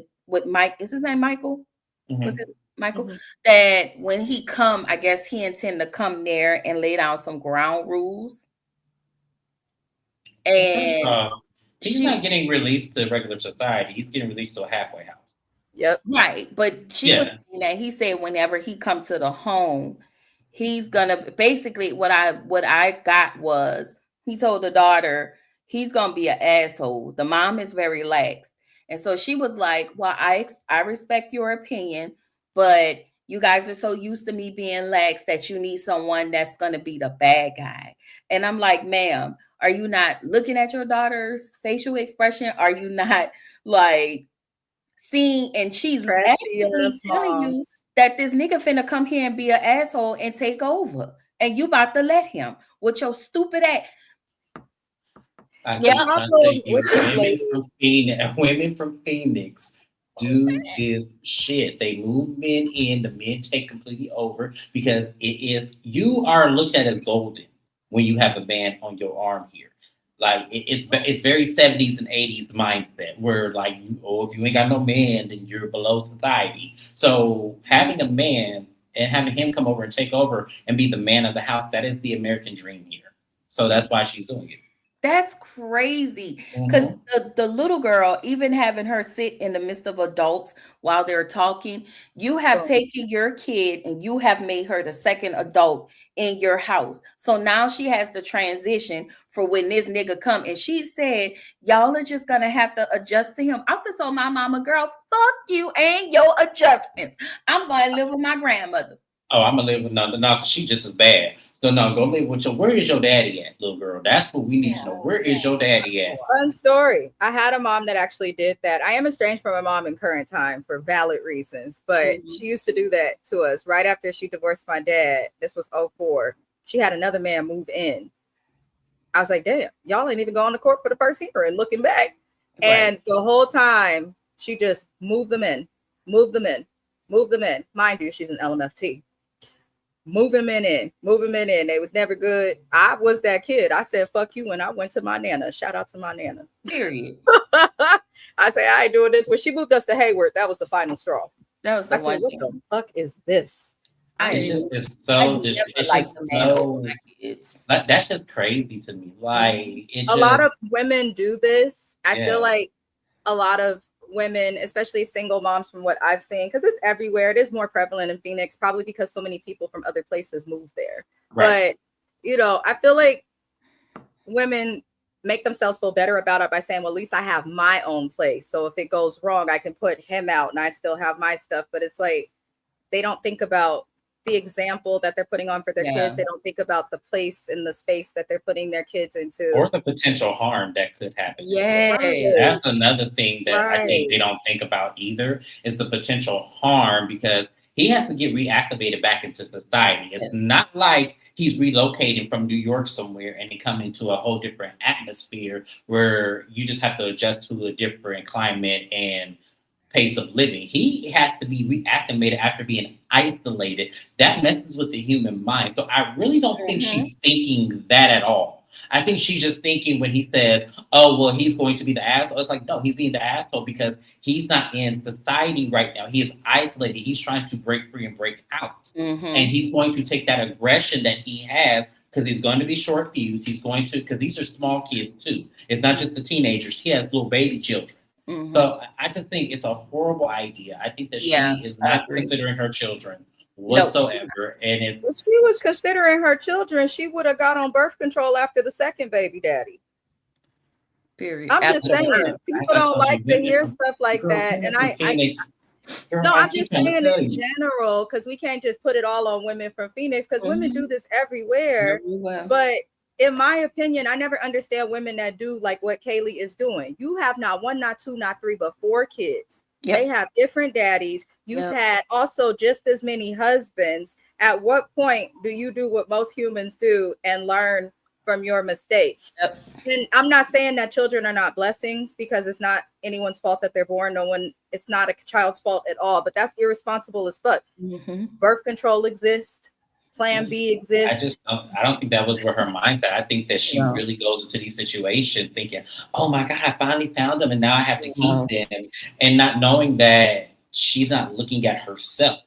Mike, is his name Michael? Was his Michael? That when he come, I guess he intend to come there and lay down some ground rules. And he's not getting released to regular society. He's getting released to a halfway house. Yep. Right. But she was saying that he said whenever he comes to the home, he's gonna basically what I got was he told the daughter he's gonna be an asshole. The mom is very lax. And so she was like, well, I respect your opinion, but you guys are so used to me being lax that you need someone that's going to be the bad guy. And I'm like, ma'am, are you not looking at your daughter's facial expression? Are you not like seeing, and she's actually telling you that this nigga finna come here and be an asshole and take over. And you about to let him with your stupid ass. Women from Phoenix do this shit. They move men in, the men take completely over because you are looked at as golden when you have a man on your arm here. Like it's very 70s and 80s mindset where like, if you ain't got no man, then you're below society. So having a man and having him come over and take over and be the man of the house, that is the American dream here. So that's why she's doing it. That's crazy. Because the little girl, even having her sit in the midst of adults while they're talking, you have taken your kid and you have made her the second adult in your house. So now she has to transition for when this nigga come. And she said, y'all are just going to have to adjust to him. I would have told my mama, girl, fuck you and your adjustments. I'm going to live with my grandmother. Oh, I'm going to live with no, she just as bad. So no, go live with where is your daddy at, little girl? That's what we need to know. Where is your daddy at? Fun story. I had a mom that actually did that. I am estranged from my mom in current time for valid reasons, but she used to do that to us right after she divorced my dad. This was 2004. She had another man move in. I was like, damn, y'all ain't even going to court for the first hearing looking back. Right. And the whole time she just moved them in. Move them in. Move them in. Mind you, she's an LMFT. Move them in. Move them in. They was never good. I was that kid. I said, fuck you when I went to my Nana. Shout out to my Nana. Period. I say, I ain't doing this. When she moved us to Hayward, that was the final straw. That was the I said, one what thing. the fuck is this? It's just the man over my kids. That's just crazy to me. Like a lot of women do this. I Yeah. feel like a lot of women, especially single moms, from what I've seen, because it's everywhere. It is more prevalent in Phoenix, probably because so many people from other places move there. Right. But you know, I feel like women make themselves feel better about it by saying, well, at least I have my own place. So if it goes wrong, I can put him out and I still have my stuff. But it's like they don't think about the example that they're putting on for their kids. They don't think about the place and the space that they're putting their kids into. Or the potential harm that could happen. Yeah. That's another thing that I think they don't think about either, is the potential harm, because he has to get reactivated back into society. It's not like he's relocating from New York somewhere and he come into a whole different atmosphere where you just have to adjust to a different climate and pace of living. He has to be reacclimated after being isolated. That messes with the human mind. So I really don't think she's thinking that at all. I think she's just thinking when he says, oh, well, he's going to be the asshole. It's like, no, he's being the asshole because he's not in society right now. He is isolated. He's trying to break free and break out. And he's going to take that aggression that he has, because he's going to be short fused. He's going to, because these are small kids too. It's not just the teenagers. He has little baby children. So I just think it's a horrible idea. I think that she is not considering her children whatsoever. And if she was considering her children, she would have got on birth control after the second baby daddy. Period. I'm just saying, people don't like to hear stuff like that. And I'm just saying in general, because we can't just put it all on women from Phoenix, because women do this everywhere. But in my opinion, I never understand women that do like what Kaylee is doing. You have not one, not two, not three, but 4 kids. They have different daddies. You've had also just as many husbands. At what point do you do what most humans do and learn from your mistakes? And I'm not saying that children are not blessings, because it's not anyone's fault that they're born. It's not a child's fault at all, but that's irresponsible as fuck. Birth control exists. Plan B exists. I don't think that was where her mindset. I think that she really goes into these situations thinking, oh my God, I finally found them and now I have to keep them. And not knowing that she's not looking at herself.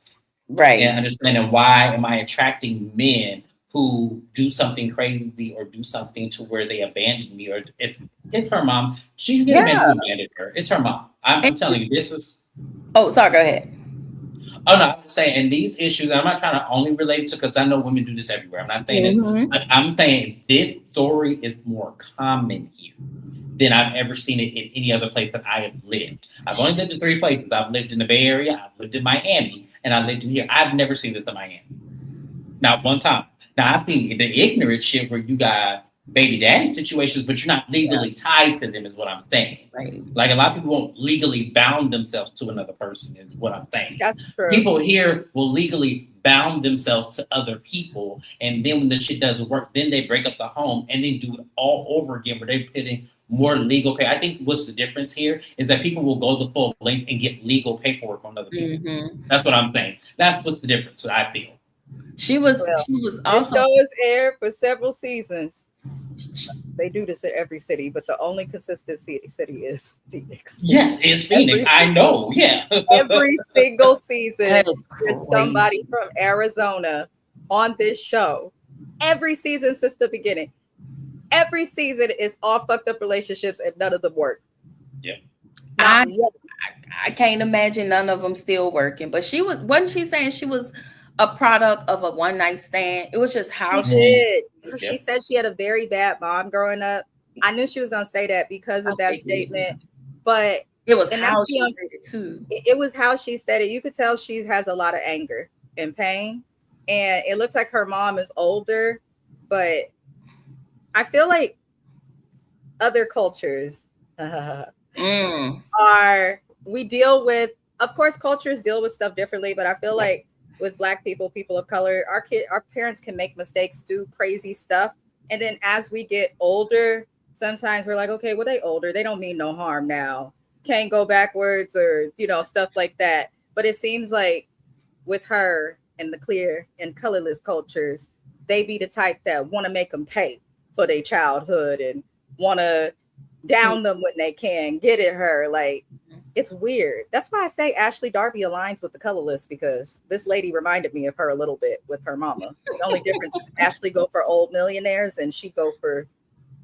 Right. And understanding, why am I attracting men who do something crazy or do something to where they abandon me? Or it's her mom. She's getting men who abandoned her. It's her mom. I'm telling you, this is. Oh, sorry, go ahead. Oh, no, I'm saying, and these issues, I'm not trying to only relate to, because I know women do this everywhere. I'm not saying this. I'm saying this story is more common here than I've ever seen it in any other place that I have lived. I've only lived in 3 places. I've lived in the Bay Area, I've lived in Miami, and I lived in here. I've never seen this in Miami. Not one time. Now, I've seen the ignorant shit where you got baby daddy situations, but you're not legally tied to them, is what I'm saying. Right. Like, a lot of people won't legally bound themselves to another person, is what I'm saying. That's true. People here will legally bound themselves to other people, and then when the shit doesn't work, then they break up the home and then do it all over again, where they put in more legal pay. I think what's the difference here is that people will go the full length and get legal paperwork on other people. That's what I'm saying. That's what's the difference, I feel. She was also. The show is aired for several seasons. They do this in every city, but the only consistent city is Phoenix. Yes, it's Phoenix. I know. Yeah. Every single season, there's somebody from Arizona on this show. Every season since the beginning. Every season is all fucked up relationships, and none of them work. Yeah. I can't imagine none of them still working. But wasn't she saying she was a product of a one-night stand? It was just how she did. She said she had a very bad mom growing up. I knew she was going to say that because of that statement, but it was how she said it too. It was how she said it. You could tell she has a lot of anger and pain, and it looks like her mom is older, but I feel like other cultures we deal with, of course, cultures deal with stuff differently, but I feel like with Black people, people of color, our parents can make mistakes, do crazy stuff. And then as we get older, sometimes we're like, okay, well, they older. They don't mean no harm now. Can't go backwards or, stuff like that. But it seems like with her and the clear and colorless cultures, they be the type that want to make them pay for their childhood and want to down them when they can get at her. Like, it's weird. That's why I say Ashley Darby aligns with the colorless, because this lady reminded me of her a little bit with her mama. The only difference is Ashley go for old millionaires and she go for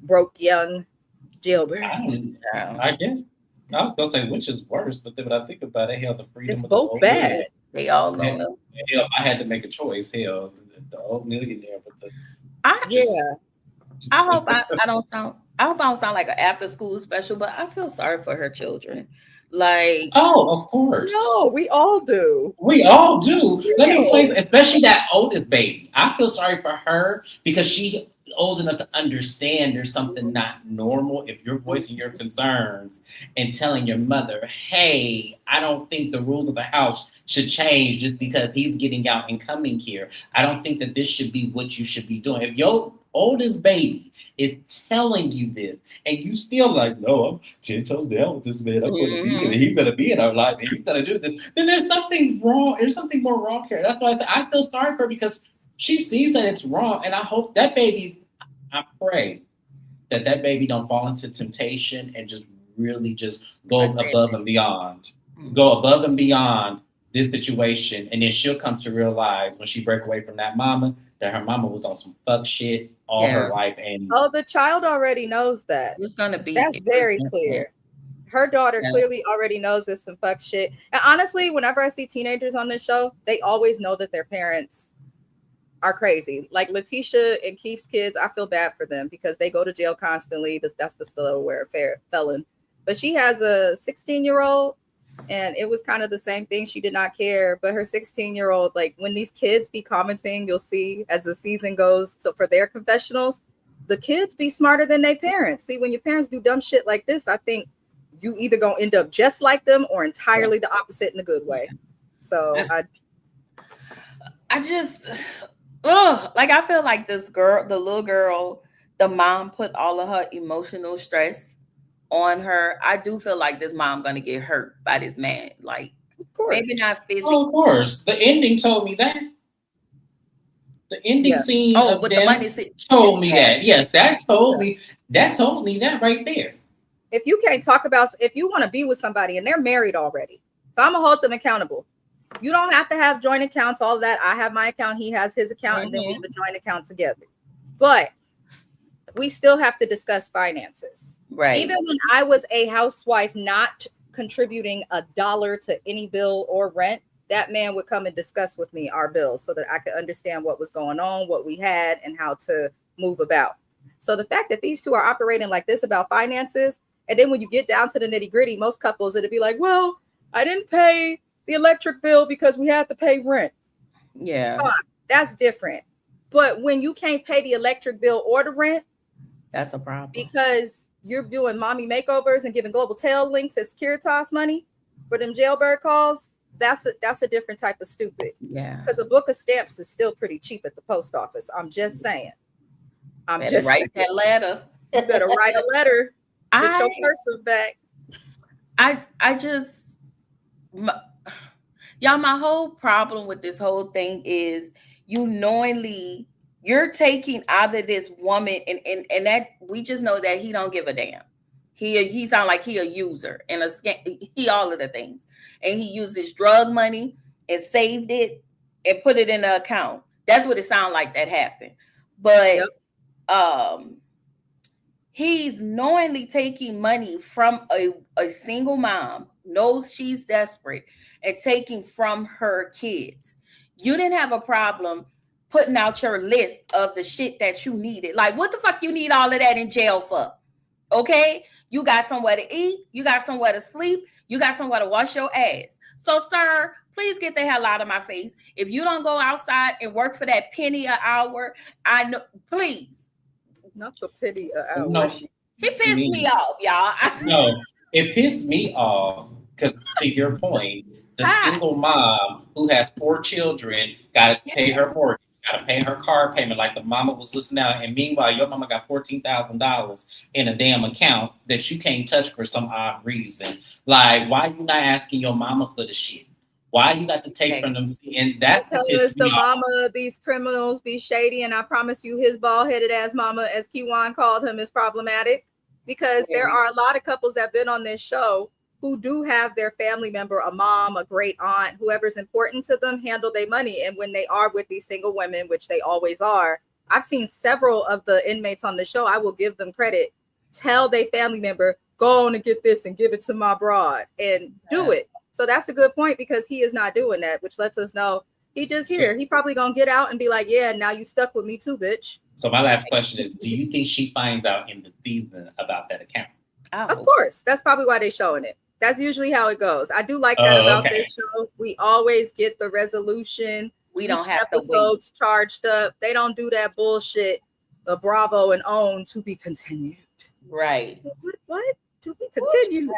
broke young jailbirds. I guess I was gonna say which is worse, but then when I think about it, hell, the freedom It's of both the old bad. millionaire. They all know. Hell, if I had to make a choice, hell, the old millionaire with the I hope I don't sound like an after school special, but I feel sorry for her children. Like, of course. No, we all do. We all do. Let me explain, especially that oldest baby. I feel sorry for her because she old enough to understand there's something not normal if you're voicing your concerns and telling your mother, hey, I don't think the rules of the house should change just because he's getting out and coming here. I don't think that this should be what you should be doing. If your oldest baby is telling you this and you still like, no, I'm 10 toes down with this man. I'm going to be, and he's going to be in our life and he's going to do this, then there's something wrong. There's something more wrong here. That's why I say I feel sorry for her, because she sees that it's wrong. And I hope that I pray that baby don't fall into temptation and just really just goes above and beyond. Go above and beyond this situation. And then she'll come to realize when she break away from that mama, that her mama was on some fuck shit all her life. And the child already knows that. It's gonna be. That's very clear. Her daughter clearly already knows this some fuck shit. And honestly, whenever I see teenagers on this show, they always know that their parents are crazy. Like Letitia and Keith's kids, I feel bad for them because they go to jail constantly. That's the still aware felon. But she has a 16-year-old, and it was kind of the same thing. She did not care. But her 16-year-old, like when these kids be commenting, you'll see as the season goes, so for their confessionals, the kids be smarter than their parents. See, when your parents do dumb shit like this, I think you either gonna end up just like them or entirely the opposite in a good way. So I just like I feel like this girl, the little girl, the mom put all of her emotional stress on her. I do feel like this mom gonna get hurt by this man. Like, of course, maybe not physically. Oh, of course, the ending told me that. The ending scene with the money told me that. Yes, that told me that right there. If you can't talk about, if you want to be with somebody and they're married already, so I'm gonna hold them accountable. You don't have to have joint accounts, all that. I have my account, he has his account, and then we have a joint account together. But we still have to discuss finances. Right. Even when I was a housewife not contributing $1 to any bill or rent, that man would come and discuss with me our bills so that I could understand what was going on, what we had, and how to move about. So the fact that these two are operating like this about finances, and then when you get down to the nitty gritty, most couples, it'd be like, well, I didn't pay the electric bill because we had to pay rent. Yeah. That's different. But when you can't pay the electric bill or the rent, that's a problem. Because you're doing mommy makeovers and giving global tail links at Securitas money for them jailbird calls, that's a different type of stupid. Yeah. Because a book of stamps is still pretty cheap at the post office. I'm just saying. Better write that letter. You better write a letter. Get your cursive back. My whole problem with this whole thing is you're taking out of this woman and that we just know that he don't give a damn. He sound like he a user and a scam, he all of the things. And he used his drug money and saved it and put it in an account. That's what it sounded like that happened. But he's knowingly taking money from a single mom, knows she's desperate, and taking from her kids. You didn't have a problem putting out your list of the shit that you needed. Like, what the fuck you need all of that in jail for? Okay? You got somewhere to eat. You got somewhere to sleep. You got somewhere to wash your ass. So, sir, please get the hell out of my face. If you don't go outside and work for that penny an hour, I know, please. Not the penny an hour. No, he pissed me off, y'all. No, it pissed me off because, to your point, the single mom who has 4 children got to pay her mortgage, got to pay her car payment like the mama was listening out. And meanwhile, your mama got $14,000 in a damn account that you can't touch for some odd reason. Like, why you not asking your mama for the shit? Why you got to take from them? And that's what because pissed me the off. mama, these criminals be shady, and I promise you, his bald-headed ass mama, as Kiwan called him, is problematic. Because there are a lot of couples that have been on this show who do have their family member, a mom, a great aunt, whoever's important to them, handle their money. And when they are with these single women, which they always are, I've seen several of the inmates on the show, I will give them credit, tell their family member, go on and get this and give it to my broad and do it. So that's a good point, because he is not doing that, which lets us know he just here. He probably gonna get out and be like, yeah, now you stuck with me too, bitch. So my last question is, do you think she finds out in the season about that account? Of course. That's probably why they're showing it. That's usually how it goes. I do like that about this show. We always get the resolution. We don't have episodes charged up. They don't do that bullshit. The Bravo and OWN to be continued. Right. What? To be continued.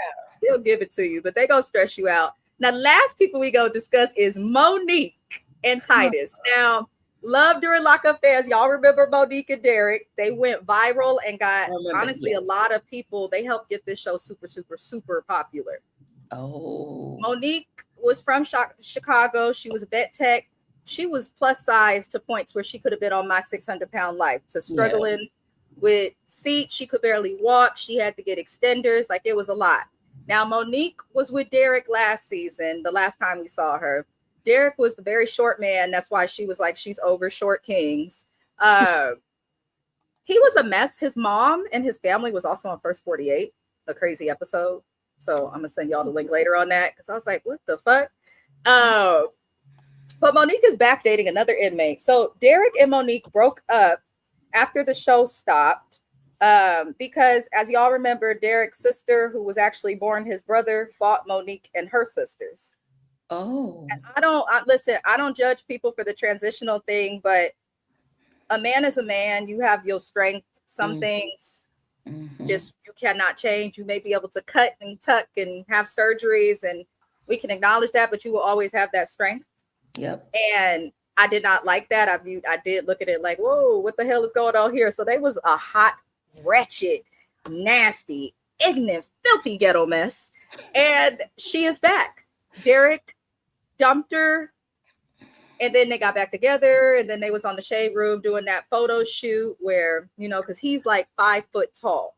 They'll give it to you, but they gonna stress you out. Now, the last people we go discuss is Monique and Titus. Now, love during Lockup fans. Y'all remember Monique and Derek? They went viral and got honestly a lot of people. They helped get this show super, super, super popular. Oh. Monique was from Chicago. She was a vet tech. She was plus size to points where she could have been on My 600-Pound Life, to struggling with seats. She could barely walk. She had to get extenders. Like, it was a lot. Now, Monique was with Derek last season, the last time we saw her. Derek was the very short man. That's why she was like, she's over short kings. He was a mess. His mom and his family was also on First 48, a crazy episode. So I'm going to send y'all the link later on that, because I was like, what the fuck? But Monique is back dating another inmate. So Derek and Monique broke up after the show stopped because, as y'all remember, Derek's sister, who was actually born his brother, fought Monique and her sisters. Oh. And I don't judge people for the transitional thing, but a man is a man. You have your strength. Some things just you cannot change. You may be able to cut and tuck and have surgeries, and we can acknowledge that, but you will always have that strength. Yep. And I did not like that. I did look at it like, whoa, what the hell is going on here? So they was a hot, wretched, nasty, ignorant, filthy ghetto mess. And she is back. Derek dumped her, and then they got back together, and then they was on the Shade Room doing that photo shoot where, you know, because he's like 5 foot tall.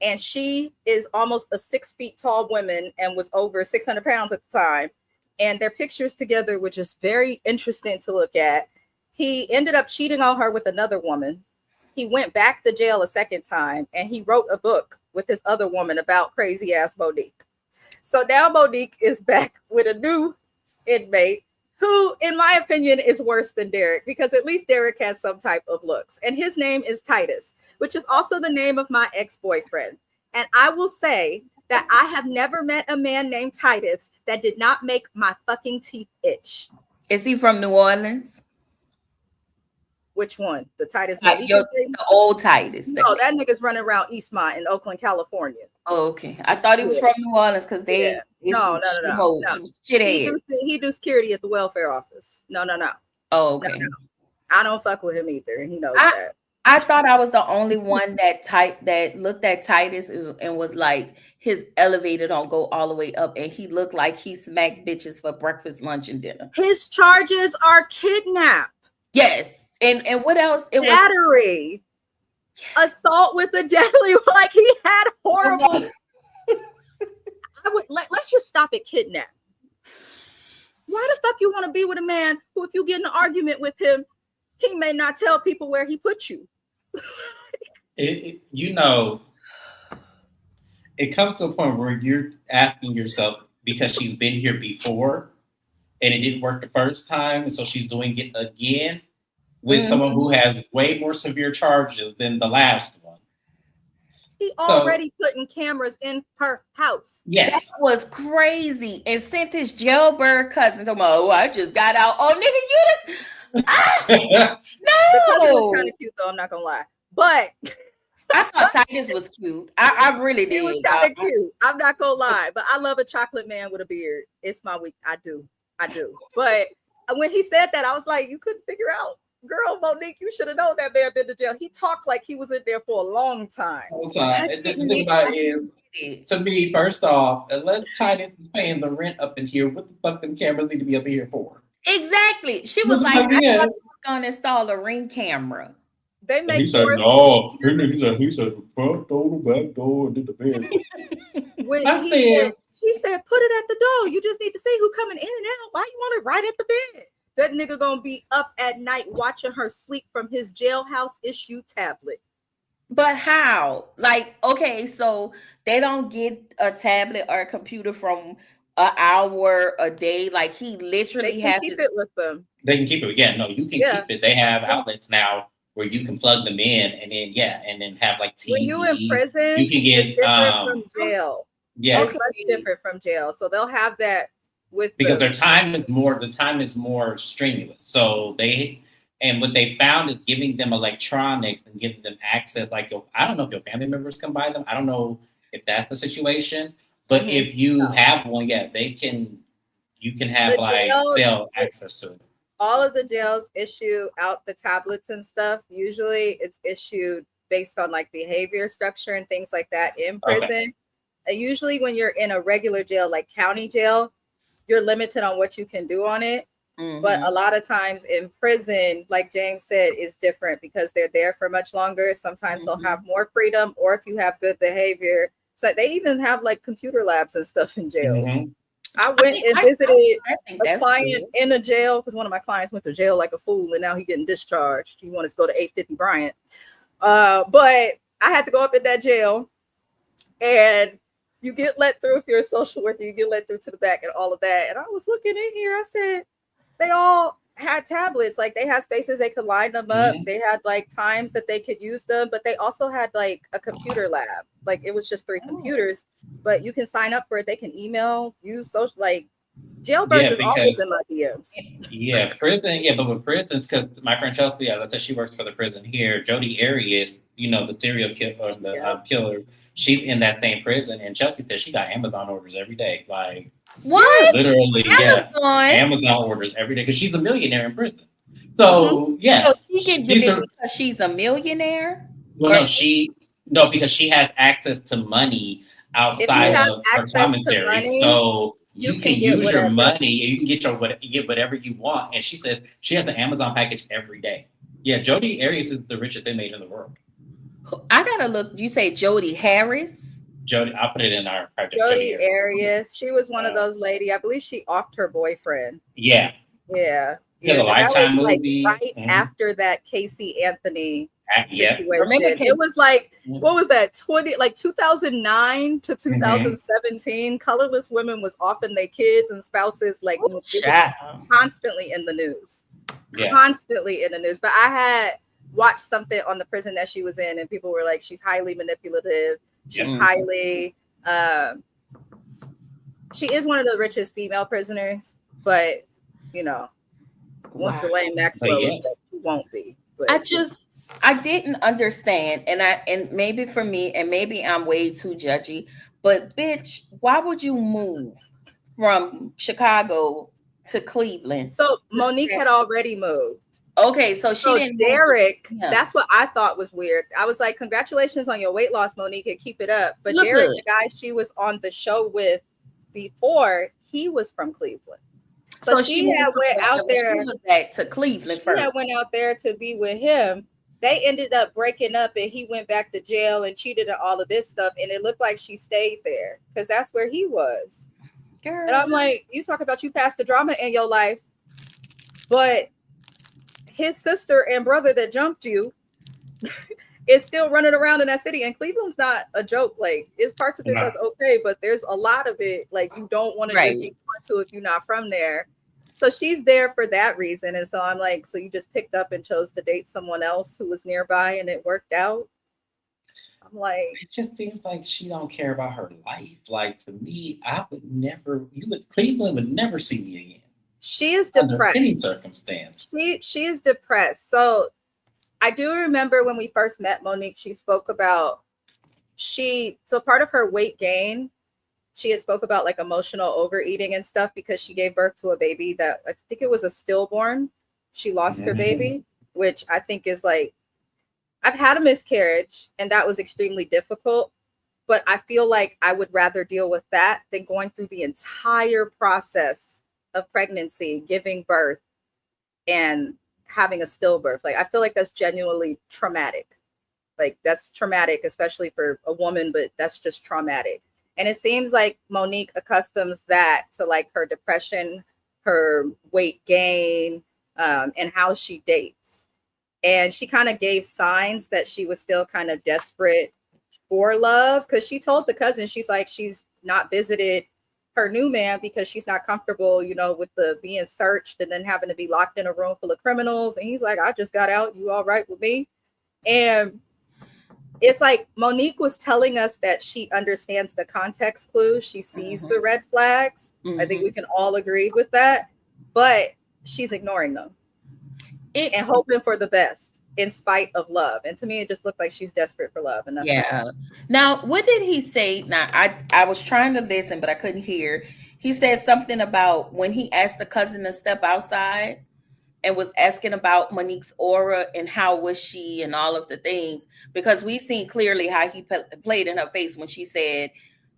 And she is almost a 6 feet tall woman and was over 600 pounds at the time. And their pictures together were just very interesting to look at. He ended up cheating on her with another woman. He went back to jail a second time, and he wrote a book with his other woman about crazy ass Monique. So now Monique is back with a new inmate who, in my opinion, is worse than Derek, because at least Derek has some type of looks. And his name is Titus, which is also the name of my ex-boyfriend. And I will say that I have never met a man named Titus that did not make my fucking teeth itch. Is he from New Orleans? Which one? The Titus? The old Titus. No, that nigga's running around Eastmont in Oakland, California. Oh, okay. I thought he was from New Orleans because they no. Shithead. He do security at the welfare office. No. Oh, okay. No. I don't fuck with him either, and he knows that. I thought I was the only one that looked at Titus and was like, his elevator don't go all the way up, and he looked like he smacked bitches for breakfast, lunch, and dinner. His charges are kidnap. Yes. And what else? It battery, assault with a deadly. Like, he had horrible. Let's just stop at kidnap. Why the fuck you want to be with a man who, if you get in an argument with him, he may not tell people where he put you? It comes to a point where you're asking yourself, because she's been here before and it didn't work the first time, and so she's doing it again with someone who has way more severe charges than the last one. He already putting cameras in her house. Yes. That was crazy. And sent his jailbird cousin to I just got out. Oh, nigga, you just... No! The cousin was kind of cute, though, I'm not going to lie. But... I thought Titus was cute. I really did. He was kind of cute. I'm not going to lie. But I love a chocolate man with a beard. It's my week. I do. But when he said that, I was like, you couldn't figure out. Girl, Monique, you should have known that man been to jail. He talked like he was in there for a long time. And the thing about it is, To me, first off, unless Titus is paying the rent up in here, what the fuck them cameras need to be up in here for? Exactly. She was like, I thought you was going to install a Ring camera. They make he said, no. He said, the front door, the back door, and then the bedroom. She said, put it at the door. You just need to see who coming in and out. Why you want it right at the bed? That nigga gonna be up at night watching her sleep from his jailhouse issue tablet. But how? Like, okay, so they don't get a tablet or a computer from an hour a day. Like, he literally has to keep it with them. They can keep it. Yeah, no, you can keep it. They have outlets now where you can plug them in, and then have like TV. When you in prison, you can get it's different from jail. Yeah, it's much different from jail. So they'll have that with because their time is more. The time is more strenuous. So what they found is giving them electronics and giving them access. Like, I don't know if your family members can buy them. I don't know if that's the situation. But if you have one, they can. You can have sell access to it. All of the jails issue out the tablets and stuff. Usually, it's issued based on like behavior structure and things like that in prison. Okay. Usually, when you're in a regular jail, like county jail, you're limited on what you can do on it. But a lot of times in prison, like James said, is different because they're there for much longer. Sometimes they'll have more freedom, or if you have good behavior. So they even have like computer labs and stuff in jails. I went and visited a client in a jail because one of my clients went to jail like a fool and now he's getting discharged. He wanted to go to 850 Bryant. But I had to go up in that jail and you get let through if you're a social worker, you get let through to the back and all of that. And I was looking in here, I said, they all had tablets, like they had spaces they could line them up. They had like times that they could use them, but they also had like a computer lab. Like it was just 3 computers, but you can sign up for it. They can email, use social, like jailbirds is always in my DMs. Yeah, prison. Yeah, but with prisons, because my friend Chelsea, as I said, she works for the prison here. Jodi Arias, the serial killer or the killer, she's in that same prison, and Chelsea said she got Amazon orders every day, like. What? Literally, Amazon orders every day because she's a millionaire in prison. So so she can get it because she's a millionaire. Well, no, because she has access to money outside of her commissary. So you can use your money. You can get whatever you want. And she says she has an Amazon package every day. Yeah, Jodi Arias is the richest inmate in the world. I gotta look. You say Jodi Harris? Jodi, I'll put it in our project. Jodi Arias. She was one of those lady. I believe she offed her boyfriend. Yeah. Yeah. Yeah, the Lifetime movie. Like right after that Casey Anthony situation. It was like, what was that? 2009 to 2017. Colorless women was offing their kids and spouses like constantly in the news. Constantly in the news. But I had watched something on the prison that she was in, and people were like, she's highly manipulative. She's highly, she is one of the richest female prisoners, but once Ghislaine Maxwell is dead, she won't be. But I didn't understand, and maybe for me, and maybe I'm way too judgy, but bitch, why would you move from Chicago to Cleveland? So Monique had already moved. Okay, so she didn't. Derek, that's what I thought was weird. I was like, congratulations on your weight loss, Monique, and keep it up. But Derek, the guy she was on the show with before, he was from Cleveland. So she had went out there. She was back to Cleveland first. She had went out there to be with him. They ended up breaking up and he went back to jail and cheated and all of this stuff. And it looked like she stayed there because that's where he was. Girl. And I'm like, you talk about you passed the drama in your life, but his sister and brother that jumped you is still running around in that city. And Cleveland's not a joke. Like, it's parts of it that's okay, but there's a lot of it like you don't want to just be to if you're not from there. So she's there for that reason. And so I'm like, so you just picked up and chose to date someone else who was nearby and it worked out? I'm like, it just seems like she don't care about her life. Like, to me, Cleveland would never see me again. She is depressed. Under any circumstance. She is depressed. So I do remember when we first met Monique, she spoke about so part of her weight gain, she had spoke about like emotional overeating and stuff because she gave birth to a baby that I think it was a stillborn. She lost her baby, which I think is like, I've had a miscarriage and that was extremely difficult. but I feel like I would rather deal with that than going through the entire process of pregnancy, giving birth, and having a stillbirth. Like, I feel like that's genuinely traumatic. Like, that's traumatic, especially for a woman, but that's just traumatic. And it seems like Monique accustoms that to like her depression, her weight gain, and how she dates. And she kind of gave signs that she was still kind of desperate for love, because she told the cousin, she's like, she's not visited her new man because she's not comfortable, you know, with the being searched and then having to be locked in a room full of criminals. And he's like, I just got out. You all right with me? And it's like Monique was telling us that she understands the context clues. She sees the red flags. I think we can all agree with that. But she's ignoring them and hoping for the best in spite of love. And to me, it just looked like she's desperate for love. And that's sad. Now, what did he say? Now, I was trying to listen, but I couldn't hear. He said something about when he asked the cousin to step outside and was asking about Monique's aura and how was she and all of the things, because we seen clearly how he played in her face when she said,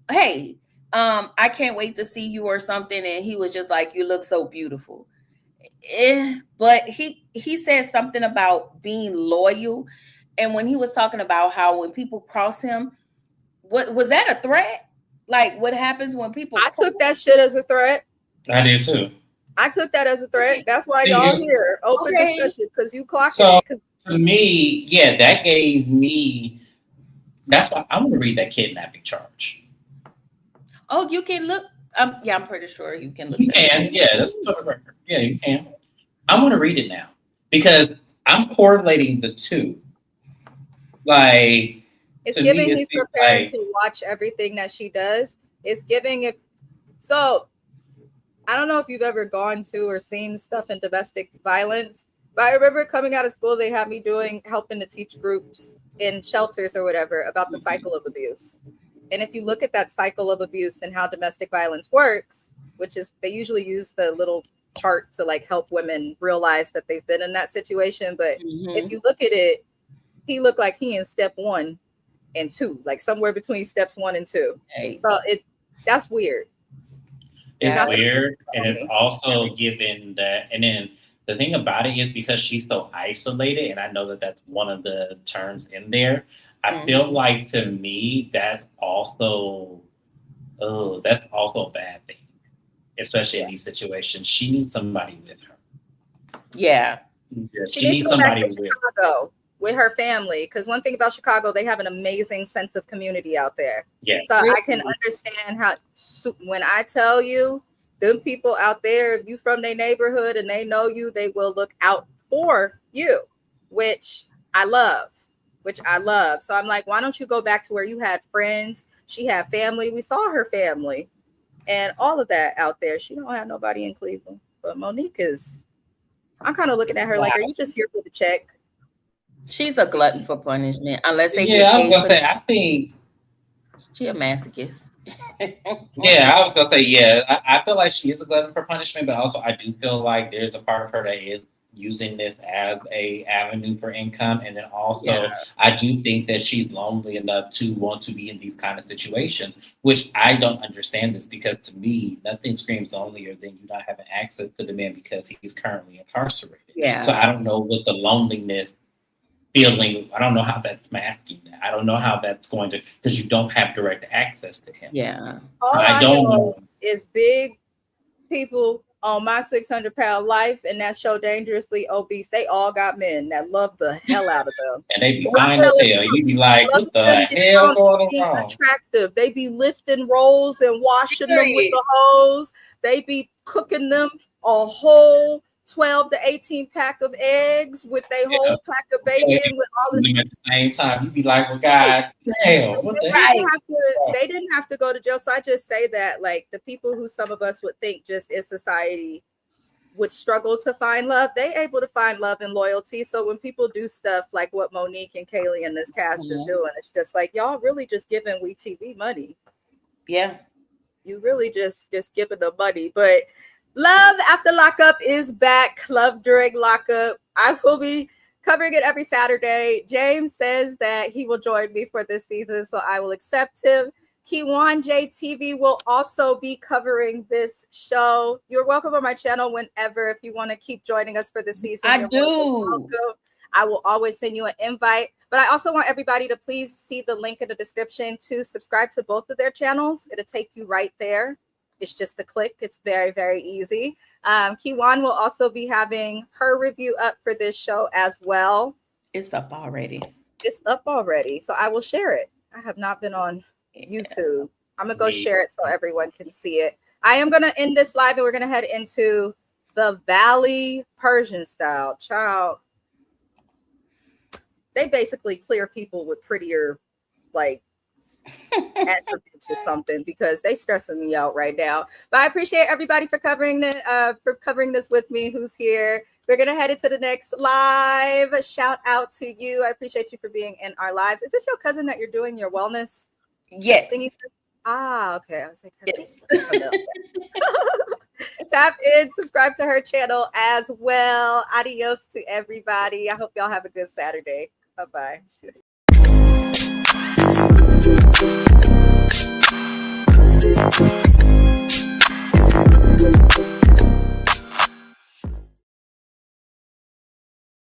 hey, I can't wait to see you or something. And he was just like, you look so beautiful. But he said something about being loyal. And when he was talking about how when people cross him, what was that a threat? Like, what happens when people took that shit as a threat. I did too. I took that as a threat. That's why y'all here. Open discussion, because you clocked it. To me, yeah, that gave me, that's why I'm going to read that kidnapping charge. Oh, you can look. Yeah, I'm pretty sure you can look. You can, yeah, that's the record. Yeah, you can. I'm going to read it now because I'm correlating the two. Like, it's giving he's prepared to watch everything that she does. It's giving if so. I don't know if you've ever gone to or seen stuff in domestic violence, but I remember coming out of school, they had me helping to teach groups in shelters or whatever about the cycle of abuse. And if you look at that cycle of abuse and how domestic violence works, which is they usually use the little chart to like help women realize that they've been in that situation. But if you look at it, he looked like he in step 1 and 2, like somewhere between steps 1 and 2. So that's weird. It's weird, and it's also given that. And then the thing about it is because she's so isolated, and I know that that's one of the terms in there. I feel like to me that's also a bad thing, especially in these situations. She needs somebody with her. Yeah, she needs somebody with Chicago with her family. Because one thing about Chicago, they have an amazing sense of community out there. Yes. So I can understand how, when I tell you, them people out there, if you from their neighborhood and they know you, they will look out for you, which I love. So I'm like, why don't you go back to where you had friends? She had family. We saw her family and all of that out there. She don't have nobody in Cleveland. But Monique is, I'm kind of looking at her like, are you just here for the check? She's a glutton for punishment, unless they I was gonna say, I think she a masochist. I was gonna say, I feel like she is a glutton for punishment, but also I do feel like there's a part of her that is using this as a avenue for income, and then also I do think that she's lonely enough to want to be in these kind of situations, which I don't understand this, because to me nothing screams lonelier than you not having access to the man because he's currently incarcerated. So I don't know what the loneliness feeling, I don't know how that's masking that. I don't know how that's going to, because you don't have direct access to him. All I don't know is big people on My 600-Pound Life and that show Dangerously Obese. They all got men that love the hell out of them. And they be fine as hell. You be like, what the hell going on? Attractive. They be lifting rolls and washing them with the hose. They be cooking them a whole 12 to 18 pack of eggs with a whole pack of bacon with all of at the same time. You be like, well, God damn, what the hell? They didn't have to go to jail. So I just say that, like, the people who some of us would think just in society would struggle to find love, they able to find love and loyalty. So when people do stuff like what Monique and Kaylee and this cast is doing, it's just like, y'all really just giving WeTV money. Yeah. You really just giving the money. But love after lockup is back. Love during lockup. I will be covering it every Saturday. James says that he will join me for this season, so I will accept him. Kiwan JTV will also be covering this show. You're welcome on my channel whenever. If you want to keep joining us for the season, I you're do. welcome. I will always send you an invite. But I also want everybody to please see the link in the description to subscribe to both of their channels. It'll take you right there. It's just a click. It's very, very easy. Kiwan will also be having her review up for this show as well. It's up already. It's up already. So I will share it. I have not been on YouTube. I'm going to go share it so everyone can see it. I am going to end this live and we're going to head into the Valley Persian style. Child. They basically clear people with prettier, like, attributes or something because they stressing me out right now. But I appreciate everybody for covering this with me who's here. We're gonna head into the next live. Shout out to you. I appreciate you for being in our lives. Is this your cousin that you're doing your wellness Yes. thingy? Ah, okay. I was like, Yes. Tap in, subscribe to her channel as well. Adios to everybody. I hope y'all have a good Saturday. Bye-bye.